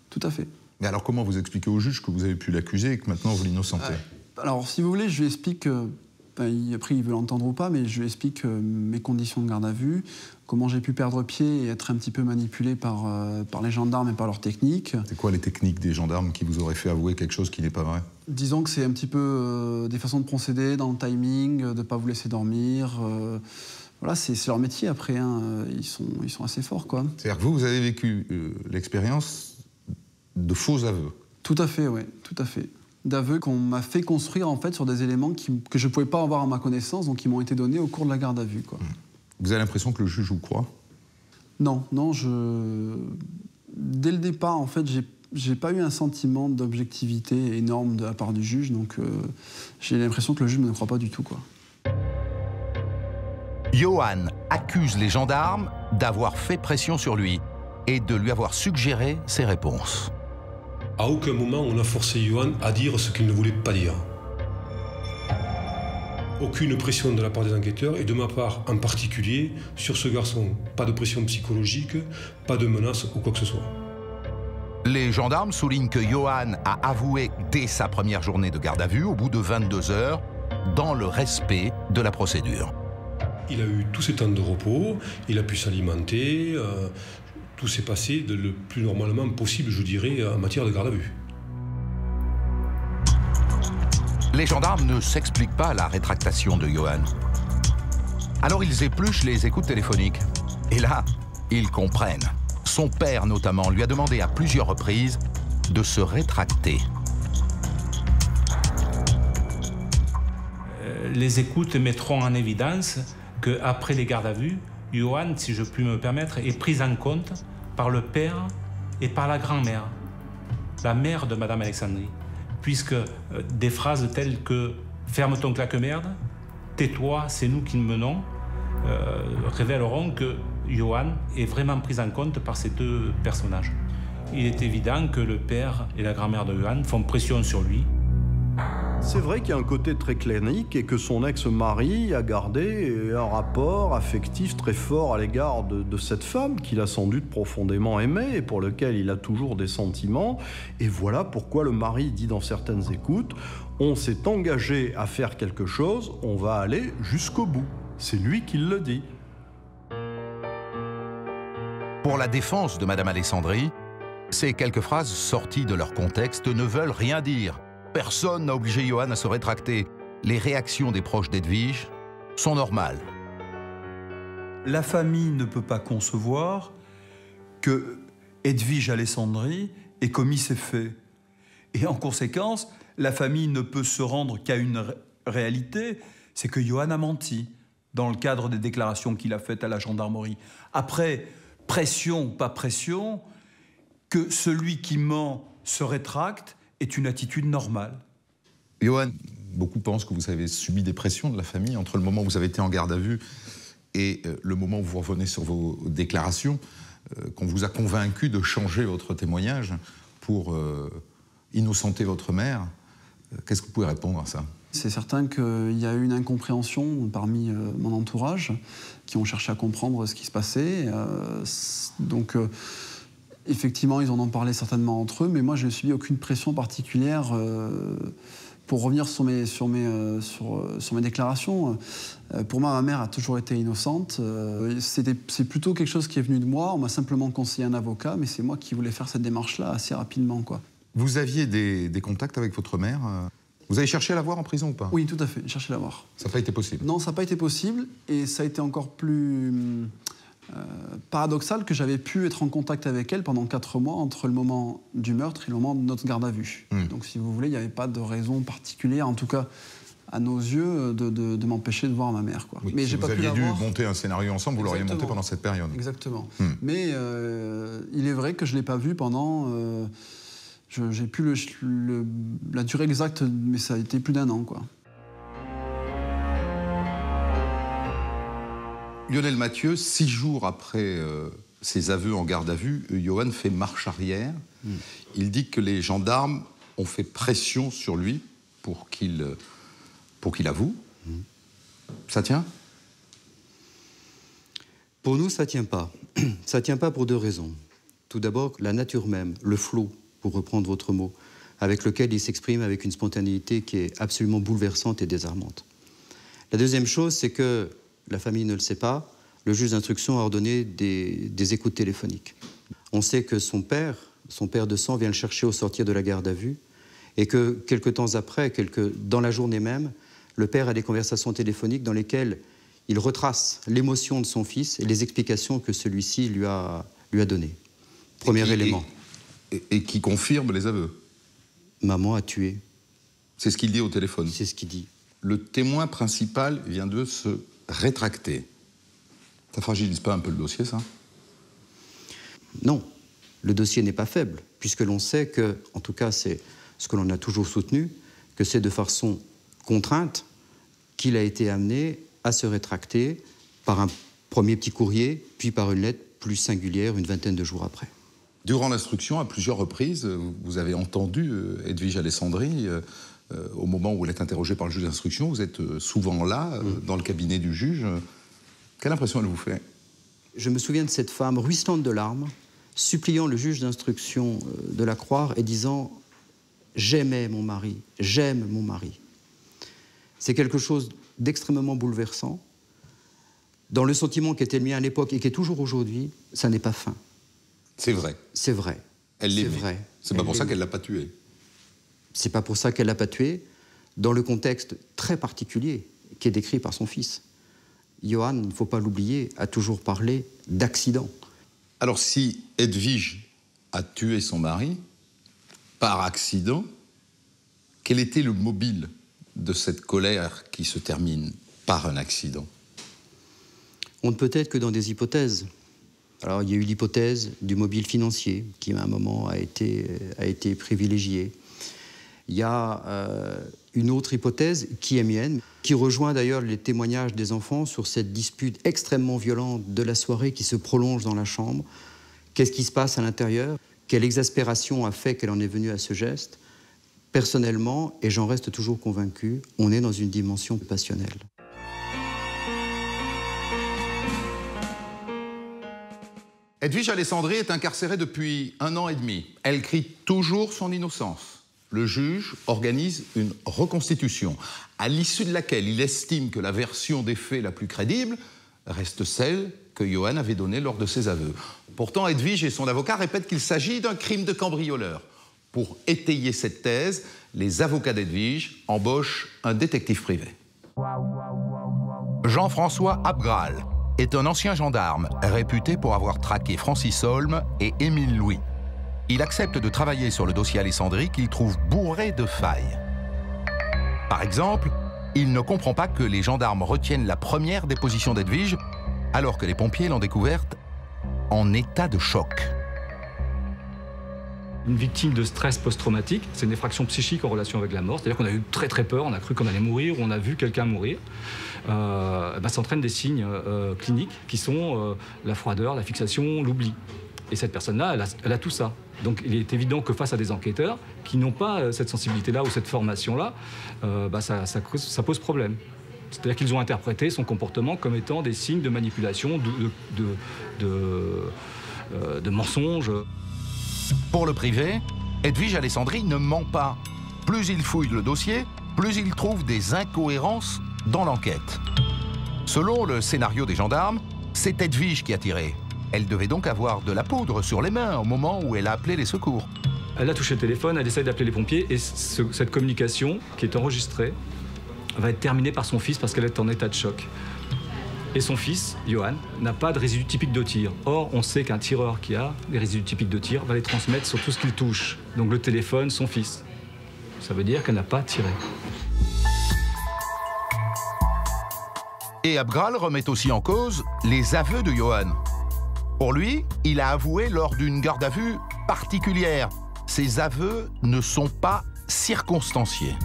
tout à fait. Mais alors, comment vous expliquez au juge que vous avez pu l'accuser et que maintenant vous l'innocentez? Alors, si vous voulez, je lui explique. Après, il veut l'entendre ou pas, mais je lui explique mes conditions de garde à vue, comment j'ai pu perdre pied et être un petit peu manipulé par les gendarmes et par leurs techniques. C'est quoi les techniques des gendarmes qui vous auraient fait avouer quelque chose qui n'est pas vrai? Disons que c'est un petit peu des façons de procéder dans le timing, de ne pas vous laisser dormir. Voilà, c'est leur métier après, hein. Ils sont assez forts, quoi. C'est-à-dire que vous avez vécu l'expérience de faux aveux? Tout à fait, oui, tout à fait. D'aveux qu'on m'a fait construire en fait sur des éléments que je ne pouvais pas avoir à ma connaissance, donc qui m'ont été donnés au cours de la garde à vue, quoi. Vous avez l'impression que le juge vous croit? Non, dès le départ, en fait, j'ai pas eu un sentiment d'objectivité énorme de la part du juge, donc j'ai l'impression que le juge ne me croit pas du tout, quoi. Johan accuse les gendarmes d'avoir fait pression sur lui et de lui avoir suggéré ses réponses. À aucun moment on a forcé Johan à dire ce qu'il ne voulait pas dire. Aucune pression de la part des enquêteurs et de ma part en particulier sur ce garçon. Pas de pression psychologique, pas de menace ou quoi que ce soit. Les gendarmes soulignent que Johan a avoué dès sa première journée de garde à vue, au bout de 22 heures, dans le respect de la procédure. Il a eu tous ses temps de repos, il a pu s'alimenter. Tout s'est passé le plus normalement possible, je dirais, en matière de garde à vue. Les gendarmes ne s'expliquent pas la rétractation de Johan. Alors ils épluchent les écoutes téléphoniques. Et là, ils comprennent. Son père, notamment, lui a demandé à plusieurs reprises de se rétracter. Les écoutes mettront en évidence qu'après les gardes à vue, Johan, si je puis me permettre, est pris en compte par le père et par la grand-mère, la mère de Madame Alexandrie, puisque des phrases telles que « ferme ton claque-merde »,« tais-toi, c'est nous qui le menons », révéleront que Johan est vraiment pris en compte par ces deux personnages. Il est évident que le père et la grand-mère de Johan font pression sur lui. C'est vrai qu'il y a un côté très clinique et que son ex-mari a gardé un rapport affectif très fort à l'égard de cette femme qu'il a sans doute profondément aimée et pour lequel il a toujours des sentiments. Et voilà pourquoi le mari dit dans certaines écoutes « On s'est engagé à faire quelque chose, on va aller jusqu'au bout ». C'est lui qui le dit. Pour la défense de Madame Alexandrie, ces quelques phrases sorties de leur contexte ne veulent rien dire. Personne n'a obligé Johan à se rétracter. Les réactions des proches d'Edwige sont normales. La famille ne peut pas concevoir que Edwige Alessandri ait commis ces faits. Et en conséquence, la famille ne peut se rendre qu'à une réalité, c'est que Johan a menti dans le cadre des déclarations qu'il a faites à la gendarmerie. Après, pression ou pas pression, que celui qui ment se rétracte est une attitude normale. Johan, beaucoup pensent que vous avez subi des pressions de la famille entre le moment où vous avez été en garde à vue et le moment où vous revenez sur vos déclarations, qu'on vous a convaincu de changer votre témoignage pour innocenter votre mère. Qu'est-ce que vous pouvez répondre à ça? C'est certain qu'il y a eu une incompréhension parmi mon entourage qui ont cherché à comprendre ce qui se passait. Effectivement, ils en ont parlé certainement entre eux, mais moi, je n'ai subi aucune pression particulière pour revenir sur mes déclarations. Pour moi, ma mère a toujours été innocente. C'est plutôt quelque chose qui est venu de moi. On m'a simplement conseillé un avocat, mais c'est moi qui voulais faire cette démarche-là assez rapidement, quoi. Vous aviez des contacts avec votre mère? Vous avez cherché à la voir en prison ou pas? Oui, tout à fait, cherché à la voir. Ça n'a pas été possible? Non, ça n'a pas été possible, et ça a été encore plus paradoxal que j'avais pu être en contact avec elle pendant 4 mois entre le moment du meurtre et le moment de notre garde à vue. Donc, si vous voulez, il n'y avait pas de raison particulière, en tout cas à nos yeux, de m'empêcher de voir ma mère, quoi. Oui, mais si j'ai vous pas pu aviez dû la voir. monter un scénario ensemble, vous l'auriez monté pendant cette période. Exactement. Mais il est vrai que je ne l'ai pas vue pendant... j'ai plus la durée exacte, mais ça a été plus d'1 an, quoi. Lionel Mathieu, 6 jours après ses aveux en garde à vue, Johan fait marche arrière. Il dit que les gendarmes ont fait pression sur lui pour qu'il avoue. Ça tient? Pour nous, ça ne tient pas. Ça ne tient pas pour 2 raisons. Tout d'abord, la nature même, le flot, pour reprendre votre mot, avec lequel il s'exprime avec une spontanéité qui est absolument bouleversante et désarmante. La deuxième chose, c'est que la famille ne le sait pas, le juge d'instruction a ordonné des écoutes téléphoniques. On sait que son père de sang vient le chercher au sortir de la garde à vue et que quelques temps après, dans la journée même, le père a des conversations téléphoniques dans lesquelles il retrace l'émotion de son fils et les explications que celui-ci lui a données. Premier élément. Et qui confirme les aveux. Maman a tué. C'est ce qu'il dit au téléphone. C'est ce qu'il dit. Le témoin principal vient de se rétracter. Ça fragilise pas un peu le dossier, ça? Non, le dossier n'est pas faible, puisque l'on sait que, en tout cas c'est ce que l'on a toujours soutenu, que c'est de façon contrainte qu'il a été amené à se rétracter par un premier petit courrier, puis par une lettre plus singulière une vingtaine de jours après. Durant l'instruction, à plusieurs reprises, vous avez entendu Edwige Alessandri au moment où elle est interrogée par le juge d'instruction. Vous êtes souvent là, dans le cabinet du juge. Quelle impression elle vous fait? Je me souviens de cette femme ruisselante de larmes, suppliant le juge d'instruction de la croire et disant « J'aimais mon mari, j'aime mon mari ». C'est quelque chose d'extrêmement bouleversant. Dans le sentiment qui était le mien à l'époque et qui est toujours aujourd'hui, ça n'est pas fin. C'est vrai. C'est vrai. Elle l'aimait. C'est pas pour ça qu'elle l'a pas tué. C'est pas pour ça qu'elle l'a pas tué. dans le contexte très particulier qui est décrit par son fils. Johann, il ne faut pas l'oublier, a toujours parlé d'accident. Alors si Edwige a tué son mari par accident, quel était le mobile de cette colère qui se termine par un accident? On ne peut être que dans des hypothèses. Alors il y a eu l'hypothèse du mobile financier qui à un moment a été privilégiée. Il y a une autre hypothèse qui est mienne, qui rejoint d'ailleurs les témoignages des enfants sur cette dispute extrêmement violente de la soirée qui se prolonge dans la chambre. Qu'est-ce qui se passe à l'intérieur? Quelle exaspération a fait qu'elle en est venue à ce geste? Personnellement, et j'en reste toujours convaincu, on est dans une dimension passionnelle. Edwige Alessandri est incarcérée depuis 1 an et demi. Elle crie toujours son innocence. Le juge organise une reconstitution, à l'issue de laquelle il estime que la version des faits la plus crédible reste celle que Johann avait donnée lors de ses aveux. Pourtant, Edwige et son avocat répètent qu'il s'agit d'un crime de cambrioleur. Pour étayer cette thèse, les avocats d'Edwige embauchent un détective privé. Jean-François Abgral est un ancien gendarme réputé pour avoir traqué Francis Holm et Émile Louis. Il accepte de travailler sur le dossier Alessandri qu'il trouve bourré de failles. Par exemple, il ne comprend pas que les gendarmes retiennent la première déposition d'Edwige alors que les pompiers l'ont découverte en état de choc. Une victime de stress post-traumatique, c'est une effraction psychique en relation avec la mort, c'est-à-dire qu'on a eu très peur, on a cru qu'on allait mourir, ou on a vu quelqu'un mourir. Ça entraîne des signes cliniques qui sont la froideur, la fixation, l'oubli. Et cette personne-là, elle a tout ça. Donc il est évident que face à des enquêteurs qui n'ont pas cette sensibilité-là ou cette formation-là, ça pose problème. C'est-à-dire qu'ils ont interprété son comportement comme étant des signes de manipulation, de mensonges. Pour le privé, Edwige Alessandri ne ment pas. Plus il fouille le dossier, plus il trouve des incohérences dans l'enquête. Selon le scénario des gendarmes, c'est Edwige qui a tiré. Elle devait donc avoir de la poudre sur les mains au moment où elle a appelé les secours. Elle a touché le téléphone, elle essaie d'appeler les pompiers et cette communication qui est enregistrée va être terminée par son fils parce qu'elle est en état de choc. Et son fils, Johann, n'a pas de résidus typiques de tir. Or, on sait qu'un tireur qui a des résidus typiques de tir va les transmettre sur tout ce qu'il touche. Donc le téléphone, son fils. Ça veut dire qu'elle n'a pas tiré. Et Abgral remet aussi en cause les aveux de Johann. Pour lui, il a avoué lors d'une garde à vue particulière. Ses aveux ne sont pas circonstanciés.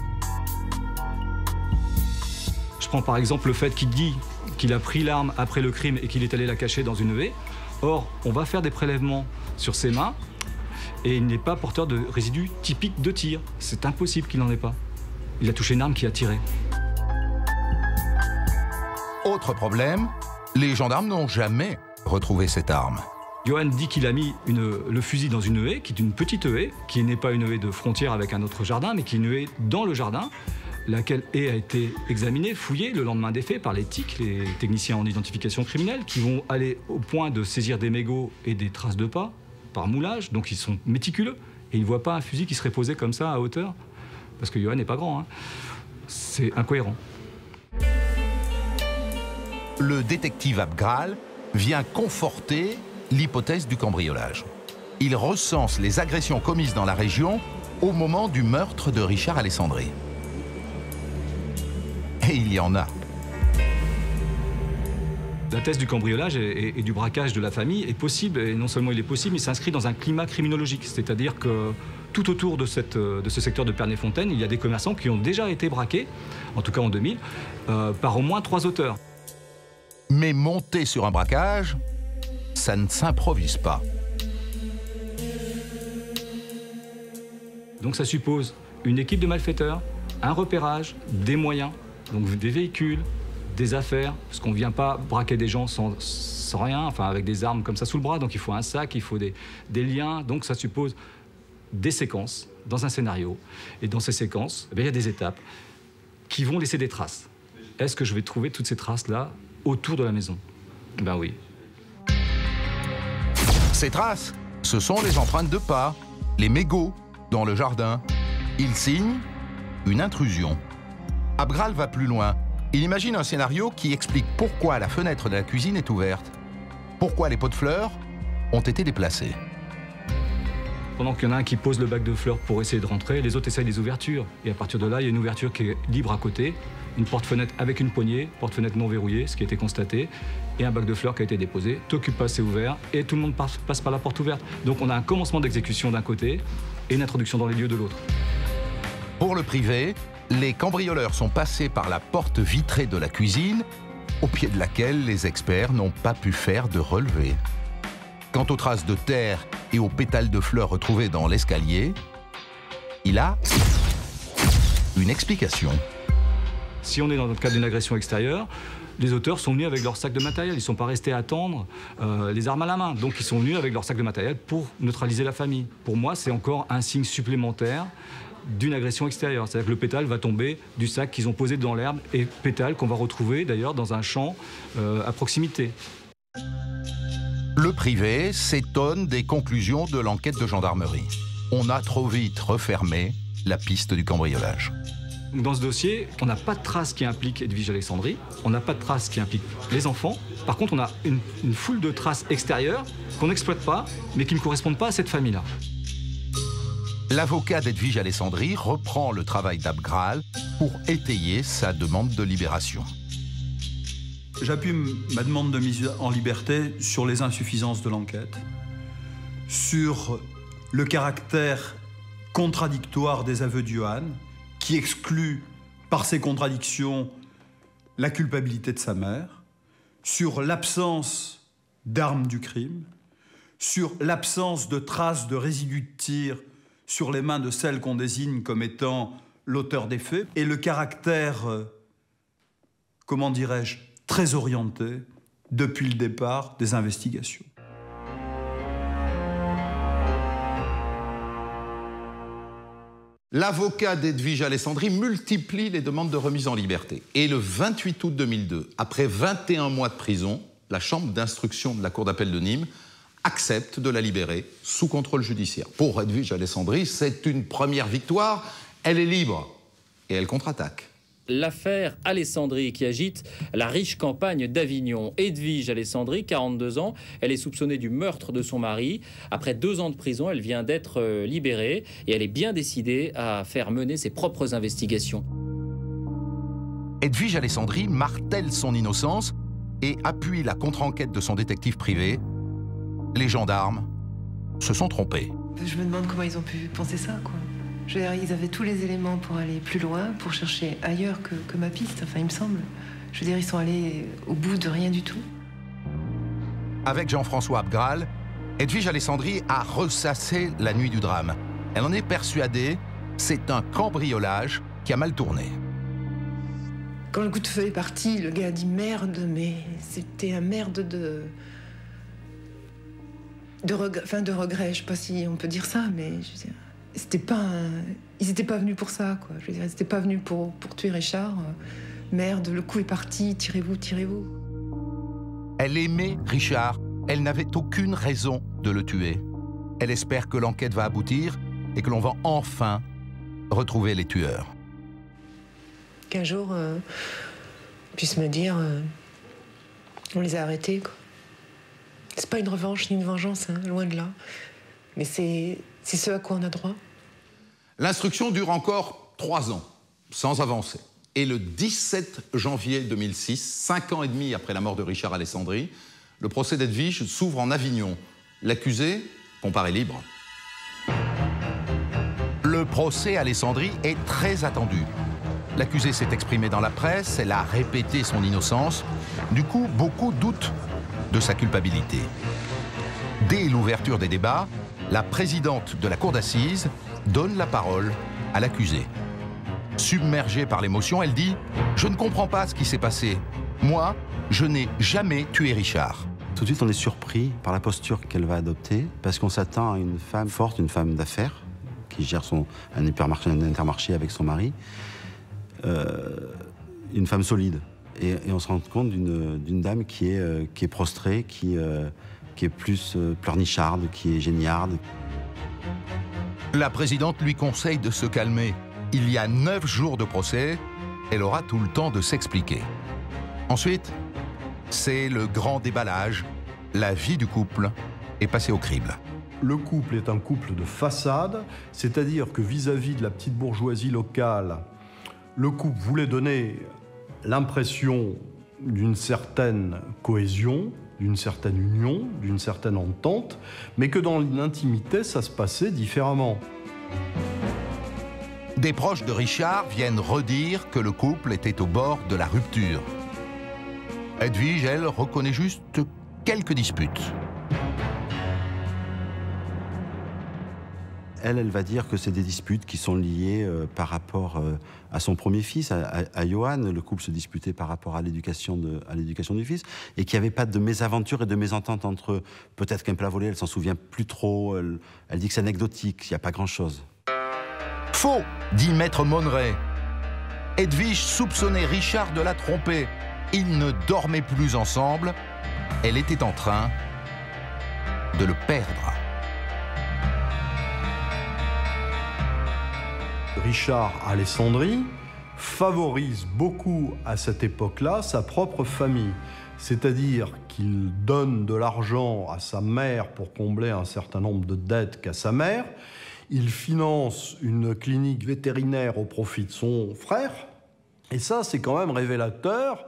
Je prends par exemple le fait qu'il dit qu'il a pris l'arme après le crime et qu'il est allé la cacher dans une haie. Or, on va faire des prélèvements sur ses mains et il n'est pas porteur de résidus typiques de tir. C'est impossible qu'il n'en ait pas. Il a touché une arme qui a tiré. Autre problème, les gendarmes n'ont jamais retrouvé cette arme. Johann dit qu'il a mis le fusil dans une haie, qui est une petite haie, qui n'est pas une haie de frontière avec un autre jardin, mais qui est une haie dans le jardin, laquelle haie a été examinée, fouillée le lendemain des faits par les TIC, les techniciens en identification criminelle, qui vont aller au point de saisir des mégots et des traces de pas par moulage, donc ils sont méticuleux, et ils ne voient pas un fusil qui serait posé comme ça à hauteur, parce que Johann n'est pas grand, hein. C'est incohérent. Le détective Abgral vient conforter l'hypothèse du cambriolage. Il recense les agressions commises dans la région au moment du meurtre de Richard Alessandri. Et il y en a. La thèse du cambriolage et du braquage de la famille est possible, et non seulement il est possible, il s'inscrit dans un climat criminologique. C'est-à-dire que tout autour de ce secteur de Pernay-Fontaine, il y a des commerçants qui ont déjà été braqués, en tout cas en 2000, par au moins 3 auteurs. Mais monter sur un braquage, ça ne s'improvise pas. Donc ça suppose une équipe de malfaiteurs, un repérage, des moyens, donc des véhicules, des affaires, parce qu'on ne vient pas braquer des gens sans rien, enfin avec des armes comme ça sous le bras, donc il faut un sac, il faut des liens, donc ça suppose des séquences dans un scénario. Et dans ces séquences, il y a des étapes qui vont laisser des traces. Est-ce que je vais trouver toutes ces traces-là autour de la maison? Ben oui. Ces traces, ce sont les empreintes de pas, les mégots dans le jardin. Ils signent une intrusion. Abgral va plus loin. Il imagine un scénario qui explique pourquoi la fenêtre de la cuisine est ouverte, pourquoi les pots de fleurs ont été déplacés. Pendant qu'il y en a un qui pose le bac de fleurs pour essayer de rentrer, les autres essayent des ouvertures. Et à partir de là, il y a une ouverture qui est libre à côté, une porte-fenêtre avec une poignée, porte-fenêtre non verrouillée, ce qui a été constaté, et un bac de fleurs qui a été déposé. T'occupes pas, c'est ouvert, et tout le monde passe par la porte ouverte. Donc on a un commencement d'exécution d'un côté et une introduction dans les lieux de l'autre. Pour le privé, les cambrioleurs sont passés par la porte vitrée de la cuisine, au pied de laquelle les experts n'ont pas pu faire de relevé. Quant aux traces de terre et aux pétales de fleurs retrouvés dans l'escalier, il a une explication. Si on est dans le cadre d'une agression extérieure, les auteurs sont venus avec leur sac de matériel. Ils ne sont pas restés à attendre les armes à la main. Donc ils sont venus avec leur sac de matériel pour neutraliser la famille. Pour moi, c'est encore un signe supplémentaire d'une agression extérieure. C'est-à-dire que le pétale va tomber du sac qu'ils ont posé dans l'herbe, et pétale qu'on va retrouver d'ailleurs dans un champ à proximité. Le privé s'étonne des conclusions de l'enquête de gendarmerie. On a trop vite refermé la piste du cambriolage. Dans ce dossier, on n'a pas de traces qui impliquent Edwige Alexandri, on n'a pas de traces qui impliquent les enfants. Par contre, on a une foule de traces extérieures qu'on n'exploite pas, mais qui ne correspondent pas à cette famille-là. L'avocat d'Edwige Alexandri reprend le travail d'Abgral pour étayer sa demande de libération. J'appuie ma demande de mise en liberté sur les insuffisances de l'enquête, sur le caractère contradictoire des aveux de Johan, qui exclut par ses contradictions la culpabilité de sa mère, sur l'absence d'armes du crime, sur l'absence de traces de résidus de tir sur les mains de celle qu'on désigne comme étant l'auteur des faits, et le caractère, comment dirais-je, très orienté depuis le départ des investigations. L'avocat d'Edwige Alexandri multiplie les demandes de remise en liberté. Et le 28 août 2002, après 21 mois de prison, la chambre d'instruction de la cour d'appel de Nîmes accepte de la libérer sous contrôle judiciaire. Pour Edwige Alexandri, c'est une première victoire. Elle est libre et elle contre-attaque. L'affaire Alessandri qui agite la riche campagne d'Avignon. Edwige Alessandri, 42 ans, elle est soupçonnée du meurtre de son mari. Après 2 ans de prison, elle vient d'être libérée et elle est bien décidée à faire mener ses propres investigations. Edwige Alexandri martèle son innocence et appuie la contre-enquête de son détective privé. Les gendarmes se sont trompés. Je me demande comment ils ont pu penser ça, quoi. Je veux dire, ils avaient tous les éléments pour aller plus loin, pour chercher ailleurs que ma piste, enfin, il me semble. Je veux dire, ils sont allés au bout de rien du tout. Avec Jean-François Abgral, Edwige Alexandri a ressassé la nuit du drame. Elle en est persuadée, c'est un cambriolage qui a mal tourné. Quand le coup de feu est parti, le gars a dit merde, mais c'était un merde de regret, je sais pas si on peut dire ça, mais je veux dire, c'était pas ils n'étaient pas venus pour ça, quoi. Je veux dire, ils n'étaient pas venus pour tuer Richard. Merde, le coup est parti, tirez-vous, tirez-vous. Elle aimait Richard, elle n'avait aucune raison de le tuer. Elle espère que l'enquête va aboutir et que l'on va enfin retrouver les tueurs. Qu'un jour, on puisse me dire, on les a arrêtés, quoi. C'est pas une revanche ni une vengeance, hein, loin de là. Mais c'est ce à quoi on a droit. L'instruction dure encore 3 ans, sans avancer. Et le 17 janvier 2006, 5 ans et demi après la mort de Richard Alessandri, le procès d'Edwige s'ouvre en Avignon. L'accusé comparaît libre. Le procès Alessandri est très attendu. L'accusée s'est exprimée dans la presse, elle a répété son innocence. Du coup, beaucoup doutent de sa culpabilité. Dès l'ouverture des débats, la présidente de la cour d'assises donne la parole à l'accusée. Submergée par l'émotion, elle dit « Je ne comprends pas ce qui s'est passé. Moi, je n'ai jamais tué Richard. » Tout de suite, on est surpris par la posture qu'elle va adopter, parce qu'on s'attend à une femme forte, une femme d'affaires, qui gère un Intermarché avec son mari, une femme solide. Et on se rend compte d'une dame qui est prostrée, qui est plus pleurnicharde, qui est géniarde. La présidente lui conseille de se calmer. Il y a 9 jours de procès Elle aura tout le temps de s'expliquer. Ensuite, c'est le grand déballage. La vie du couple est passée au crible. Le couple est un couple de façade, c'est-à-dire que vis-à-vis de la petite bourgeoisie locale, le couple voulait donner l'impression d'une certaine cohésion, d'une certaine union, d'une certaine entente, mais que dans l'intimité, ça se passait différemment. Des proches de Richard viennent redire que le couple était au bord de la rupture. Edwige, elle, reconnaît juste quelques disputes. Elle va dire que c'est des disputes qui sont liées par rapport à son premier fils, à Johan. Le couple se disputait par rapport à l'éducation du fils, et qu'il n'y avait pas de mésaventure et de mésentente entre eux. Peut-être qu'un plat volé, elle s'en souvient plus trop. Elle dit que c'est anecdotique, il n'y a pas grand-chose. Faux, dit Maître Monneret. Edwige soupçonnait Richard de la tromper. Ils ne dormaient plus ensemble. Elle était en train de le perdre. Richard Alessandri favorise beaucoup à cette époque-là sa propre famille. C'est-à-dire qu'il donne de l'argent à sa mère pour combler un certain nombre de dettes qu'a sa mère. Il finance une clinique vétérinaire au profit de son frère. Et ça, c'est quand même révélateur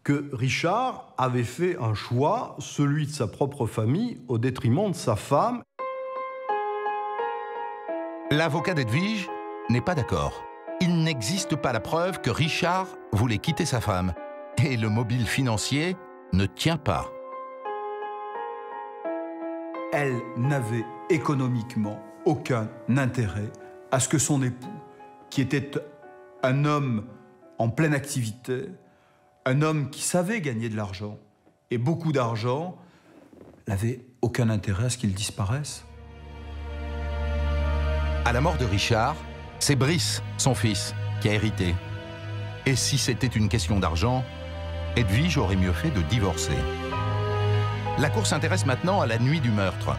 que Richard avait fait un choix, celui de sa propre famille, au détriment de sa femme. L'avocat d'Edwige n'est pas d'accord. Il n'existe pas la preuve que Richard voulait quitter sa femme. Et le mobile financier ne tient pas. Elle n'avait économiquement aucun intérêt à ce que son époux, qui était un homme en pleine activité, un homme qui savait gagner de l'argent, et beaucoup d'argent, n'avait aucun intérêt à ce qu'il disparaisse. À la mort de Richard, c'est Brice, son fils, qui a hérité. Et si c'était une question d'argent, Edwige aurait mieux fait de divorcer. La Cour s'intéresse maintenant à la nuit du meurtre.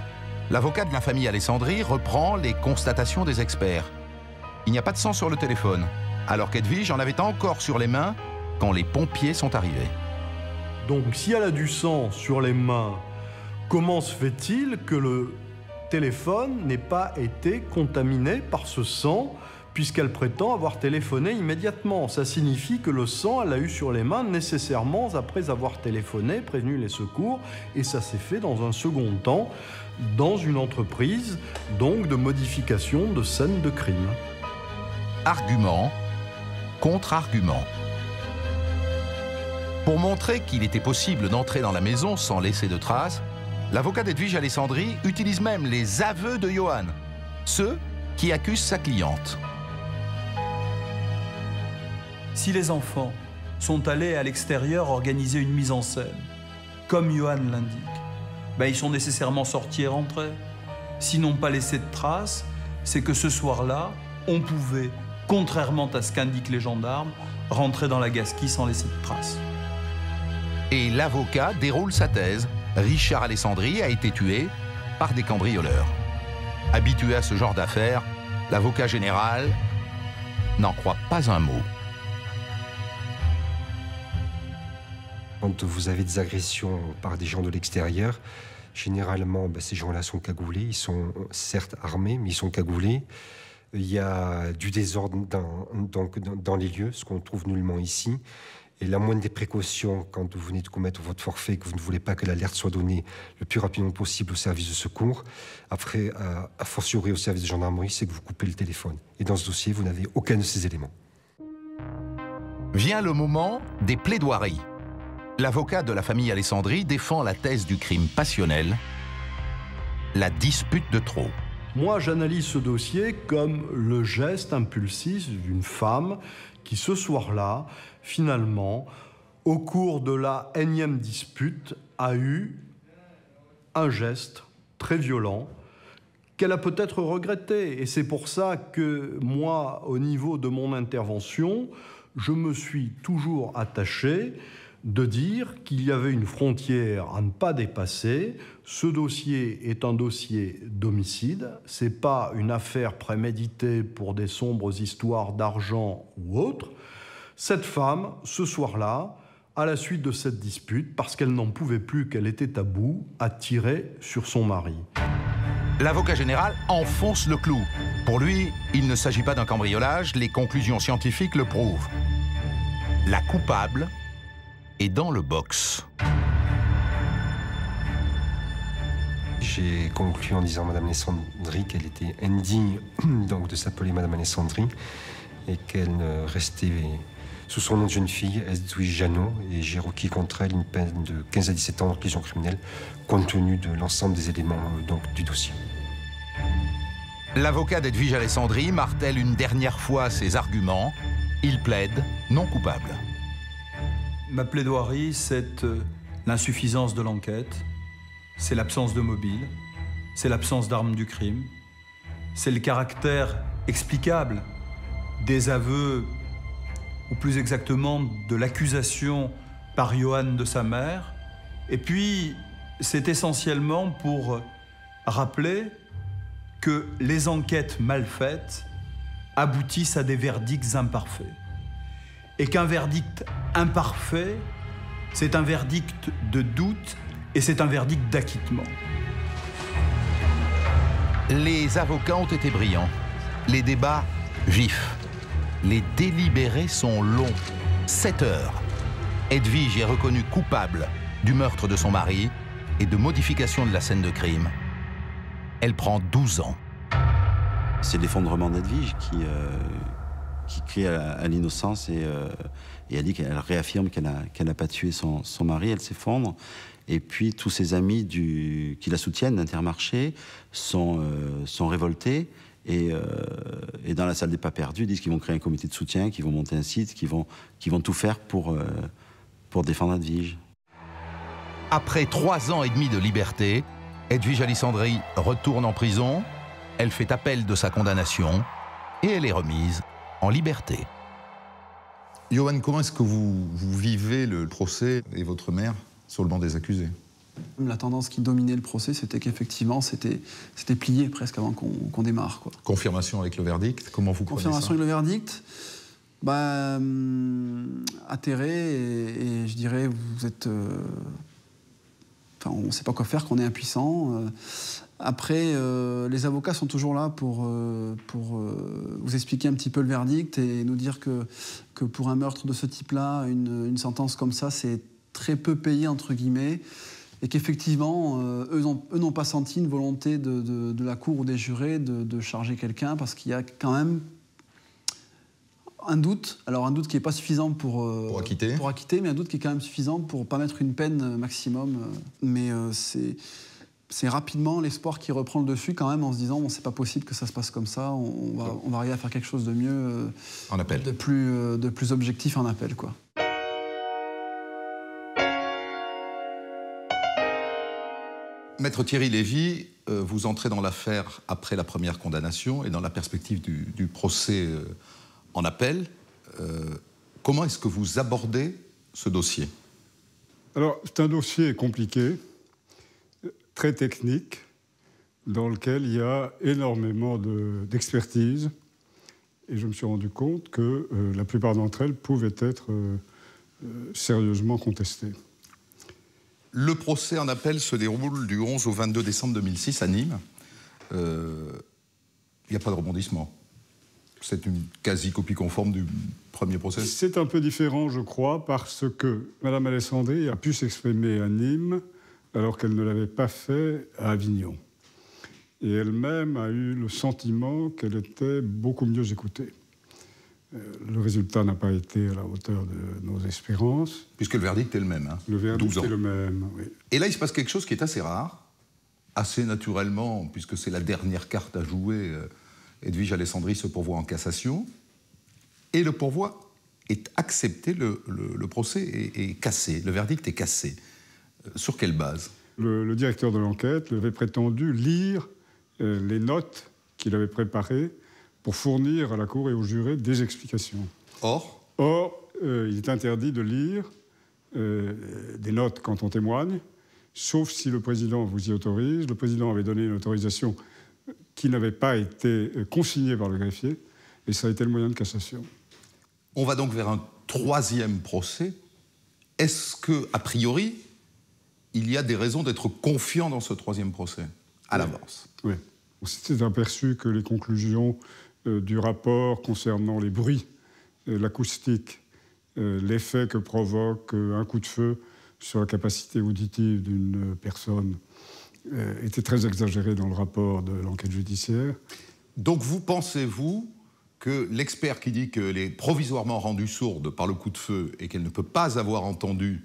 L'avocat de la famille Alessandri reprend les constatations des experts. Il n'y a pas de sang sur le téléphone, alors qu'Edwige en avait encore sur les mains quand les pompiers sont arrivés. Donc si elle a du sang sur les mains, comment se fait-il que le téléphone n'ait pas été contaminé par ce sang, puisqu'elle prétend avoir téléphoné immédiatement? Ça signifie que le sang, elle l'a eu sur les mains nécessairement après avoir téléphoné, prévenu les secours, et ça s'est fait dans un second temps, dans une entreprise, donc de modification de scène de crime. Argument, contre-argument. Pour montrer qu'il était possible d'entrer dans la maison sans laisser de traces, l'avocat d'Edwige Alessandri utilise même les aveux de Johan, ceux qui accusent sa cliente. Si les enfants sont allés à l'extérieur organiser une mise en scène, comme Johan l'indique, ils sont nécessairement sortis et rentrés. S'ils n'ont pas laissé de traces, c'est que ce soir-là, on pouvait, contrairement à ce qu'indiquent les gendarmes, rentrer dans la Gasquie sans laisser de traces. Et l'avocat déroule sa thèse. Richard Alessandri a été tué par des cambrioleurs. Habitué à ce genre d'affaires, l'avocat général n'en croit pas un mot. Quand vous avez des agressions par des gens de l'extérieur, généralement, ces gens-là sont cagoulés. Ils sont certes armés, mais ils sont cagoulés. Il y a du désordre dans les lieux, ce qu'on trouve nullement ici. Et la moindre des précautions, quand vous venez de commettre votre forfait, que vous ne voulez pas que l'alerte soit donnée le plus rapidement possible au service de secours, après, a fortiori au service de gendarmerie, c'est que vous coupez le téléphone. Et dans ce dossier, vous n'avez aucun de ces éléments. Vient le moment des plaidoiries. L'avocat de la famille Alessandri défend la thèse du crime passionnel, la dispute de trop. Moi, j'analyse ce dossier comme le geste impulsif d'une femme qui, ce soir-là, finalement, au cours de la énième dispute, a eu un geste très violent qu'elle a peut-être regretté. Et c'est pour ça que moi, au niveau de mon intervention, je me suis toujours attaché de dire qu'il y avait une frontière à ne pas dépasser. Ce dossier est un dossier d'homicide. Ce n'est pas une affaire préméditée pour des sombres histoires d'argent ou autre. Cette femme, ce soir-là, à la suite de cette dispute, parce qu'elle n'en pouvait plus, qu'elle était à bout, a tiré sur son mari. L'avocat général enfonce le clou. Pour lui, il ne s'agit pas d'un cambriolage, les conclusions scientifiques le prouvent. La coupable est dans le box. J'ai conclu en disant à Madame Alessandri qu'elle était indigne donc, de s'appeler Madame Alessandri et qu'elle restait sous son nom de jeune fille, Edwige Janot, et j'ai requis contre elle une peine de 15 à 17 ans de prison criminelle compte tenu de l'ensemble des éléments donc, du dossier. L'avocat d'Edwige Alessandri martèle une dernière fois ses arguments. Il plaide non coupable. Ma plaidoirie, c'est l'insuffisance de l'enquête, c'est l'absence de mobile, c'est l'absence d'armes du crime, c'est le caractère explicable des aveux, ou plus exactement de l'accusation par Johan de sa mère, et puis c'est essentiellement pour rappeler que les enquêtes mal faites aboutissent à des verdicts imparfaits. Et qu'un verdict imparfait, c'est un verdict de doute et c'est un verdict d'acquittement. Les avocats ont été brillants, les débats vifs, les délibérés sont longs, 7 heures. Edwige est reconnue coupable du meurtre de son mari et de modification de la scène de crime. Elle prend 12 ans. C'est l'effondrement d'Edwige qui crie à l'innocence et elle dit qu'elle réaffirme qu'elle n'a pas tué son mari, elle s'effondre. Et puis tous ses amis qui la soutiennent d'Intermarché sont révoltés et dans la salle des pas perdus disent qu'ils vont créer un comité de soutien, qu'ils vont monter un site, qu'ils vont tout faire pour défendre Edwige. Après 3 ans et demi de liberté, Edwige Alessandri retourne en prison, elle fait appel de sa condamnation et elle est remise en liberté. Johan, comment est-ce que vous vivez le procès et votre mère sur le banc des accusés? La tendance qui dominait le procès, c'était qu'effectivement, c'était plié presque avant qu'on démarre, quoi. Confirmation avec le verdict, comment vous prenez ça? Confirmation avec le verdict, atterré et je dirais, vous êtes... Enfin, on ne sait pas quoi faire, qu'on est impuissant. Après, les avocats sont toujours là pour vous expliquer un petit peu le verdict et nous dire que pour un meurtre de ce type-là, une sentence comme ça, c'est très peu payé, entre guillemets, et qu'effectivement, eux n'ont pas senti une volonté de la cour ou des jurés de charger quelqu'un, parce qu'il y a quand même un doute, alors un doute qui n'est pas suffisant pour acquitter, mais un doute qui est quand même suffisant pour ne pas mettre une peine maximum. Mais c'est rapidement l'espoir qui reprend le dessus quand même en se disant bon, c'est pas possible que ça se passe comme ça, on va arriver à faire quelque chose de mieux, en appel. de plus objectif en appel, quoi. Maître Thierry Lévy, vous entrez dans l'affaire après la première condamnation et dans la perspective du procès en appel. Comment est-ce que vous abordez ce dossier? Alors, c'est un dossier compliqué, très technique, dans lequel il y a énormément d'expertise. Et je me suis rendu compte que la plupart d'entre elles pouvaient être sérieusement contestées. Le procès en appel se déroule du 11 au 22 décembre 2006 à Nîmes. Il n'y a pas de rebondissement. C'est une quasi-copie conforme du premier procès. C'est un peu différent, je crois, parce que Mme Alessandri a pu s'exprimer à Nîmes alors qu'elle ne l'avait pas fait à Avignon. Et elle-même a eu le sentiment qu'elle était beaucoup mieux écoutée. Le résultat n'a pas été à la hauteur de nos espérances. Puisque le verdict est le même. Hein. Le verdict est le même, oui. Et là, il se passe quelque chose qui est assez rare, assez naturellement, puisque c'est la dernière carte à jouer. Edwige Alessandri se pourvoit en cassation. Et le pourvoi est accepté, le procès est cassé, le verdict est cassé. Sur quelle base? Le directeur de l'enquête avait prétendu lire les notes qu'il avait préparées pour fournir à la Cour et aux jurés des explications. Or, il est interdit de lire des notes quand on témoigne, sauf si le président vous y autorise. Le président avait donné une autorisation qui n'avait pas été consignée par le greffier, et ça a été le moyen de cassation. On va donc vers un troisième procès. Est-ce que, a priori, il y a des raisons d'être confiant dans ce troisième procès, à l'avance? Oui. On s'était aperçu que les conclusions du rapport concernant les bruits, l'acoustique, l'effet que provoque un coup de feu sur la capacité auditive d'une personne étaient très exagérés dans le rapport de l'enquête judiciaire. Donc vous pensez-vous que l'expert qui dit qu'elle est provisoirement rendue sourde par le coup de feu et qu'elle ne peut pas avoir entendu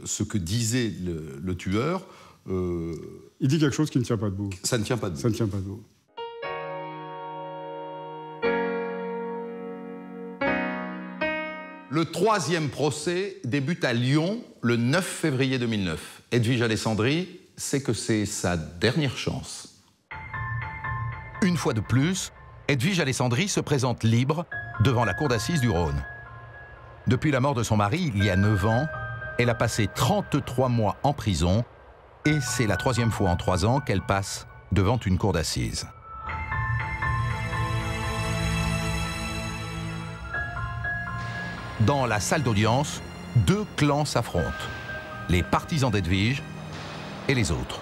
ce que disait le tueur... il dit quelque chose qui ne tient pas debout. Ça ne tient pas debout. Ça ne tient pas debout. Le troisième procès débute à Lyon le 9 février 2009. Edwige Alessandri sait que c'est sa dernière chance. Une fois de plus, Edwige Alessandri se présente libre devant la cour d'assises du Rhône. Depuis la mort de son mari, il y a 9 ans, elle a passé 33 mois en prison et c'est la 3e fois en 3 ans qu'elle passe devant une cour d'assises. Dans la salle d'audience, 2 clans s'affrontent. Les partisans d'Edwige et les autres.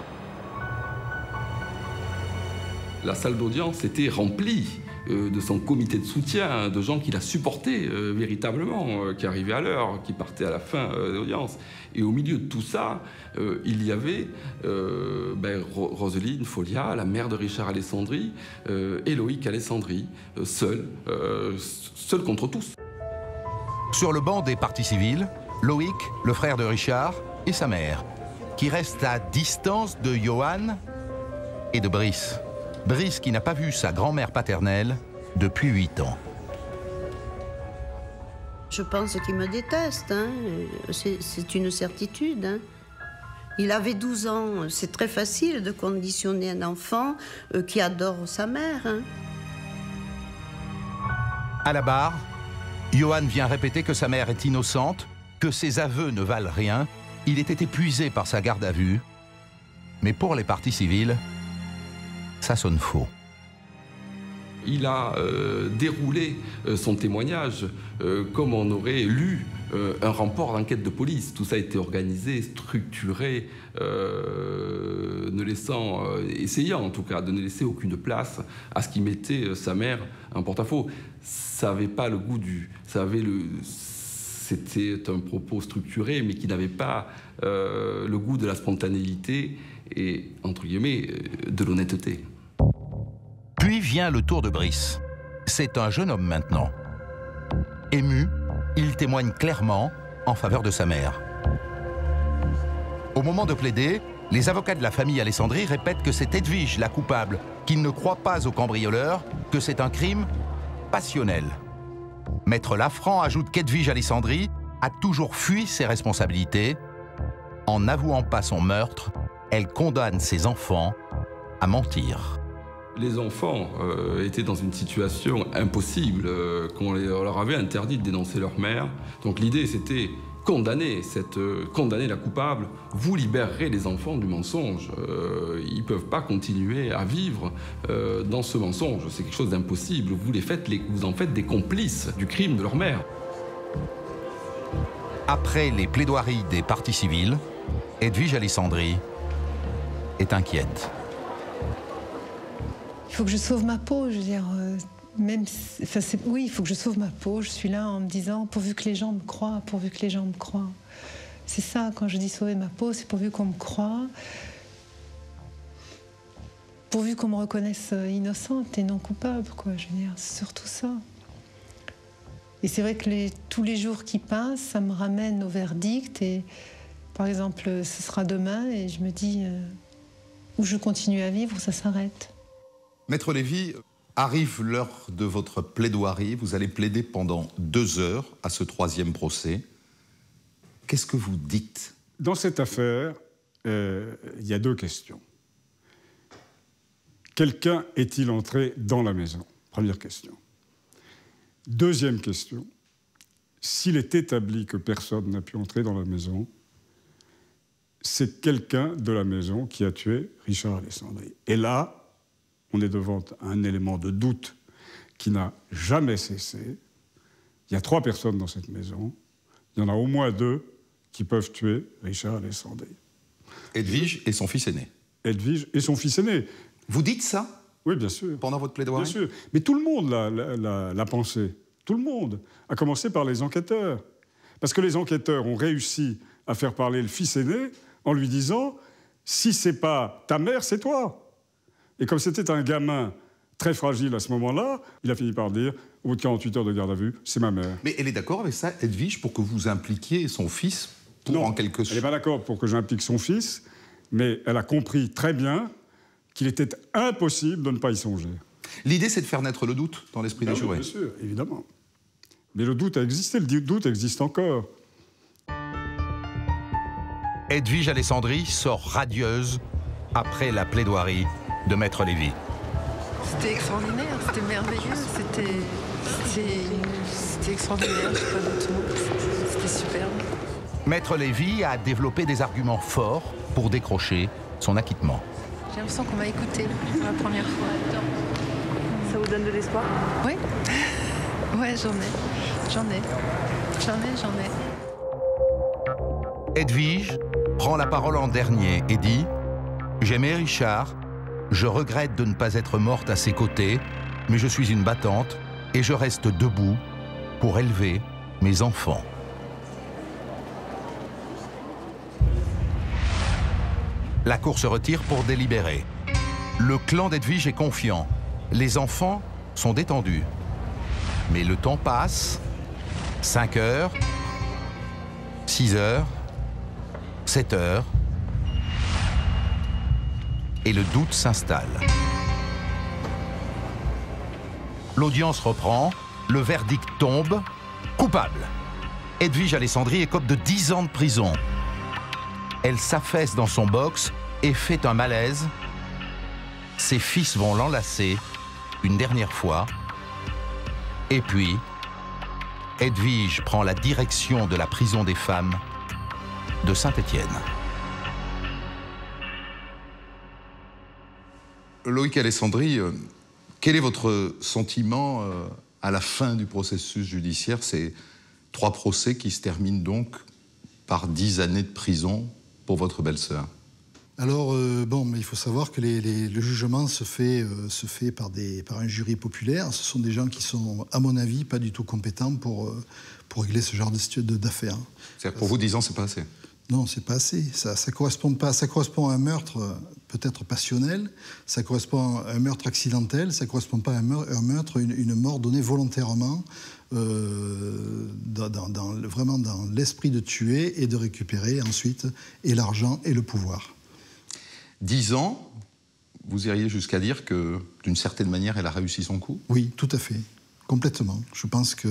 La salle d'audience était remplie de son comité de soutien, de gens qui la supportaient véritablement, qui arrivaient à l'heure, qui partaient à la fin de l'audience. Et au milieu de tout ça, il y avait Roselyne Follia, la mère de Richard Alessandri, et Loïc Alessandri, seul contre tous. Sur le banc des parties civiles, Loïc, le frère de Richard, et sa mère, qui restent à distance de Johan et de Brice. Brice qui n'a pas vu sa grand-mère paternelle depuis 8 ans. Je pense qu'il me déteste, hein. C'est une certitude. Hein. Il avait 12 ans, c'est très facile de conditionner un enfant qui adore sa mère. Hein. À la barre, Johan vient répéter que sa mère est innocente, que ses aveux ne valent rien. Il était épuisé par sa garde à vue. Mais pour les parties civiles, ça sonne faux. Il a déroulé son témoignage comme on aurait lu un rapport d'enquête de police. Tout ça a été organisé, structuré, essayant en tout cas de ne laisser aucune place à ce qui mettait sa mère en porte-à-faux. Ça n'avait pas le goût du... C'était un propos structuré, mais qui n'avait pas le goût de la spontanéité et, entre guillemets, de l'honnêteté. Puis vient le tour de Brice. C'est un jeune homme maintenant. Ému, il témoigne clairement en faveur de sa mère. Au moment de plaider, les avocats de la famille Alessandri répètent que c'est Edwige la coupable, qu'ils ne croient pas au cambrioleur, que c'est un crime passionnel. Maître Lafranc ajoute qu'Edwige Alessandri a toujours fui ses responsabilités. En n'avouant pas son meurtre, elle condamne ses enfants à mentir. Les enfants étaient dans une situation impossible, qu'on leur avait interdit de dénoncer leur mère. Donc l'idée, c'était condamner la coupable. Vous libérerez les enfants du mensonge. Ils ne peuvent pas continuer à vivre dans ce mensonge. C'est quelque chose d'impossible. Vous en faites des complices du crime de leur mère. Après les plaidoiries des parties civiles, Edwige Alessandri est inquiète. Il faut que je sauve ma peau, je veux dire, oui, il faut que je sauve ma peau. Je suis là en me disant, pourvu que les gens me croient, pourvu que les gens me croient. C'est ça, quand je dis sauver ma peau, c'est pourvu qu'on me croie, pourvu qu'on me reconnaisse innocente et non coupable, quoi. Je veux dire, c'est surtout ça. Et c'est vrai que tous les jours qui passent, ça me ramène au verdict. Et par exemple, ce sera demain, et je me dis, où je continue à vivre, ça s'arrête. Maître Lévy, arrive l'heure de votre plaidoirie. Vous allez plaider pendant 2 heures à ce 3e procès. Qu'est-ce que vous dites? Dans cette affaire, il y a 2 questions. Quelqu'un est-il entré dans la maison? Première question. Deuxième question. S'il est établi que personne n'a pu entrer dans la maison, c'est quelqu'un de la maison qui a tué Richard Alessandri. Et là, on est devant un élément de doute qui n'a jamais cessé. il y a 3 personnes dans cette maison. Il y en a au moins 2 qui peuvent tuer Richard Alessandri. Edwige et son fils aîné. Edwige et son fils aîné. Vous dites ça? Oui, bien sûr. Pendant votre plaidoirie? Bien sûr. Mais tout le monde l'a pensé. Tout le monde. À commencer par les enquêteurs. Parce que les enquêteurs ont réussi à faire parler le fils aîné en lui disant « Si c'est pas ta mère, c'est toi ». Et comme c'était un gamin très fragile à ce moment-là, il a fini par dire, au bout de 48 heures de garde à vue, c'est ma mère. Mais elle est d'accord avec ça, Edwige, pour que vous impliquiez son fils pour en quelque sorte? Elle n'est pas d'accord pour que j'implique son fils, mais elle a compris très bien qu'il était impossible de ne pas y songer. L'idée, c'est de faire naître le doute dans l'esprit des jurés. Bien sûr, évidemment. Mais le doute a existé, le doute existe encore. Edwige Alessandri sort radieuse après la plaidoirie de Maître Lévy. C'était extraordinaire, c'était merveilleux, c'était extraordinaire, je sais pas d'autre mot, c'était superbe. Maître Lévy a développé des arguments forts pour décrocher son acquittement. J'ai l'impression qu'on m'a écouté pour la première fois. Ça vous donne de l'espoir? Oui. Ouais, j'en ai. Edwige prend la parole en dernier et dit « J'aimais Richard, je regrette de ne pas être morte à ses côtés, mais je suis une battante et je reste debout pour élever mes enfants. » La cour se retire pour délibérer. Le clan d'Edwige est confiant. Les enfants sont détendus. Mais le temps passe. 5 heures, 6 heures, 7 heures. Et le doute s'installe. L'audience reprend. Le verdict tombe. Coupable. Edwige Alessandri écope de 10 ans de prison. Elle s'affaisse dans son box et fait un malaise. Ses fils vont l'enlacer une dernière fois. Et puis, Edwige prend la direction de la prison des femmes de Saint-Étienne. Loïc Alessandri, quel est votre sentiment à la fin du processus judiciaire? Ces 3 procès qui se terminent donc par 10 années de prison pour votre belle-sœur. Alors, mais il faut savoir que le jugement se fait par un jury populaire. Ce sont des gens qui sont, à mon avis, pas du tout compétents pour régler ce genre d'affaires. C'est-à-dire pour vous, 10 ans, c'est pas assez? Non, c'est pas assez. Ça correspond pas. Ça correspond à un meurtre peut-être passionnel. Ça correspond à un meurtre accidentel. Ça correspond pas à un meurtre, une mort donnée volontairement, vraiment dans l'esprit de tuer et de récupérer ensuite et l'argent et le pouvoir. 10 ans, vous iriez jusqu'à dire que, d'une certaine manière, elle a réussi son coup? Oui, tout à fait. Complètement. Je pense que,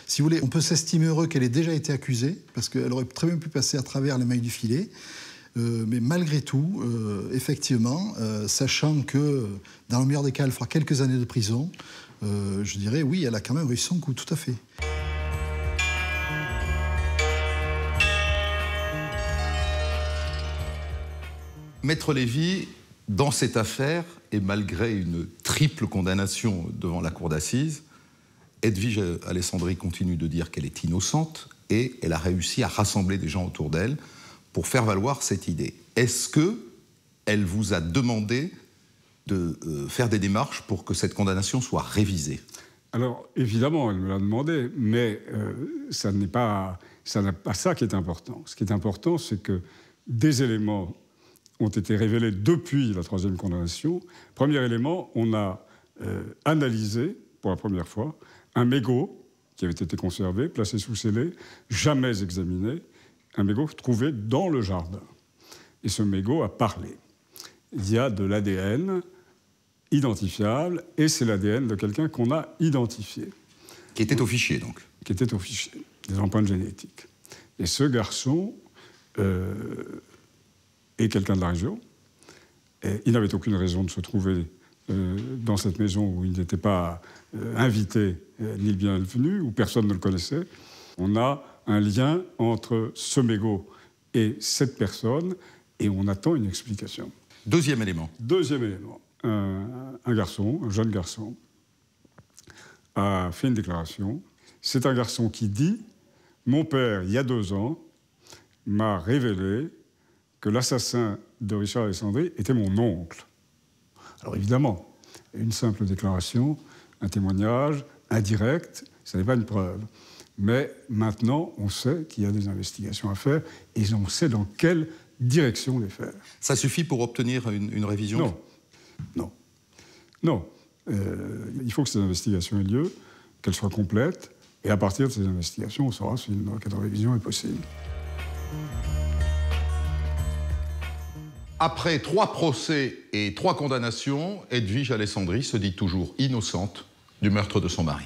si vous voulez, on peut s'estimer heureux qu'elle ait déjà été accusée, parce qu'elle aurait très bien pu passer à travers les mailles du filet. Mais malgré tout, effectivement, sachant que, dans le meilleur des cas, elle fera quelques années de prison, je dirais, oui, elle a quand même réussi son coup, tout à fait. Maître Lévy, dans cette affaire, et malgré une triple condamnation devant la cour d'assises, Edwige Alessandri continue de dire qu'elle est innocente et elle a réussi à rassembler des gens autour d'elle pour faire valoir cette idée. Est-ce qu'elle vous a demandé de faire des démarches pour que cette condamnation soit révisée? Alors, évidemment, elle me l'a demandé, mais ça n'est pas ça qui est important. Ce qui est important, c'est que des éléments ont été révélés depuis la 3e condamnation. Premier élément, on a analysé, pour la première fois, un mégot qui avait été conservé, placé sous scellé, jamais examiné, un mégot trouvé dans le jardin. Et ce mégot a parlé. Il y a de l'ADN identifiable, et c'est l'ADN de quelqu'un qu'on a identifié. Qui était au fichier, donc? Qui était au fichier, des empreintes génétiques. Et ce garçon est quelqu'un de la région. Et il n'avait aucune raison de se trouver dans cette maison où il n'était pas invité ni bienvenu, où personne ne le connaissait. On a un lien entre ce mégot et cette personne, et on attend une explication. Deuxième élément. Deuxième élément. Un garçon, un jeune garçon, a fait une déclaration C'est un garçon qui dit « Mon père, il y a 2 ans, m'a révélé que l'assassin de Richard Alessandri était mon oncle. » Alors évidemment, une simple déclaration, un témoignage indirect, ce n'est pas une preuve. Mais maintenant, on sait qu'il y a des investigations à faire et on sait dans quelle direction les faire. Ça suffit pour obtenir une révision? Non. Non. Non. Il faut que ces investigations aient lieu, qu'elles soient complètes, et à partir de ces investigations, on saura si une enquête de révision est possible. Après 3 procès et 3 condamnations, Edwige Alessandri se dit toujours innocente du meurtre de son mari.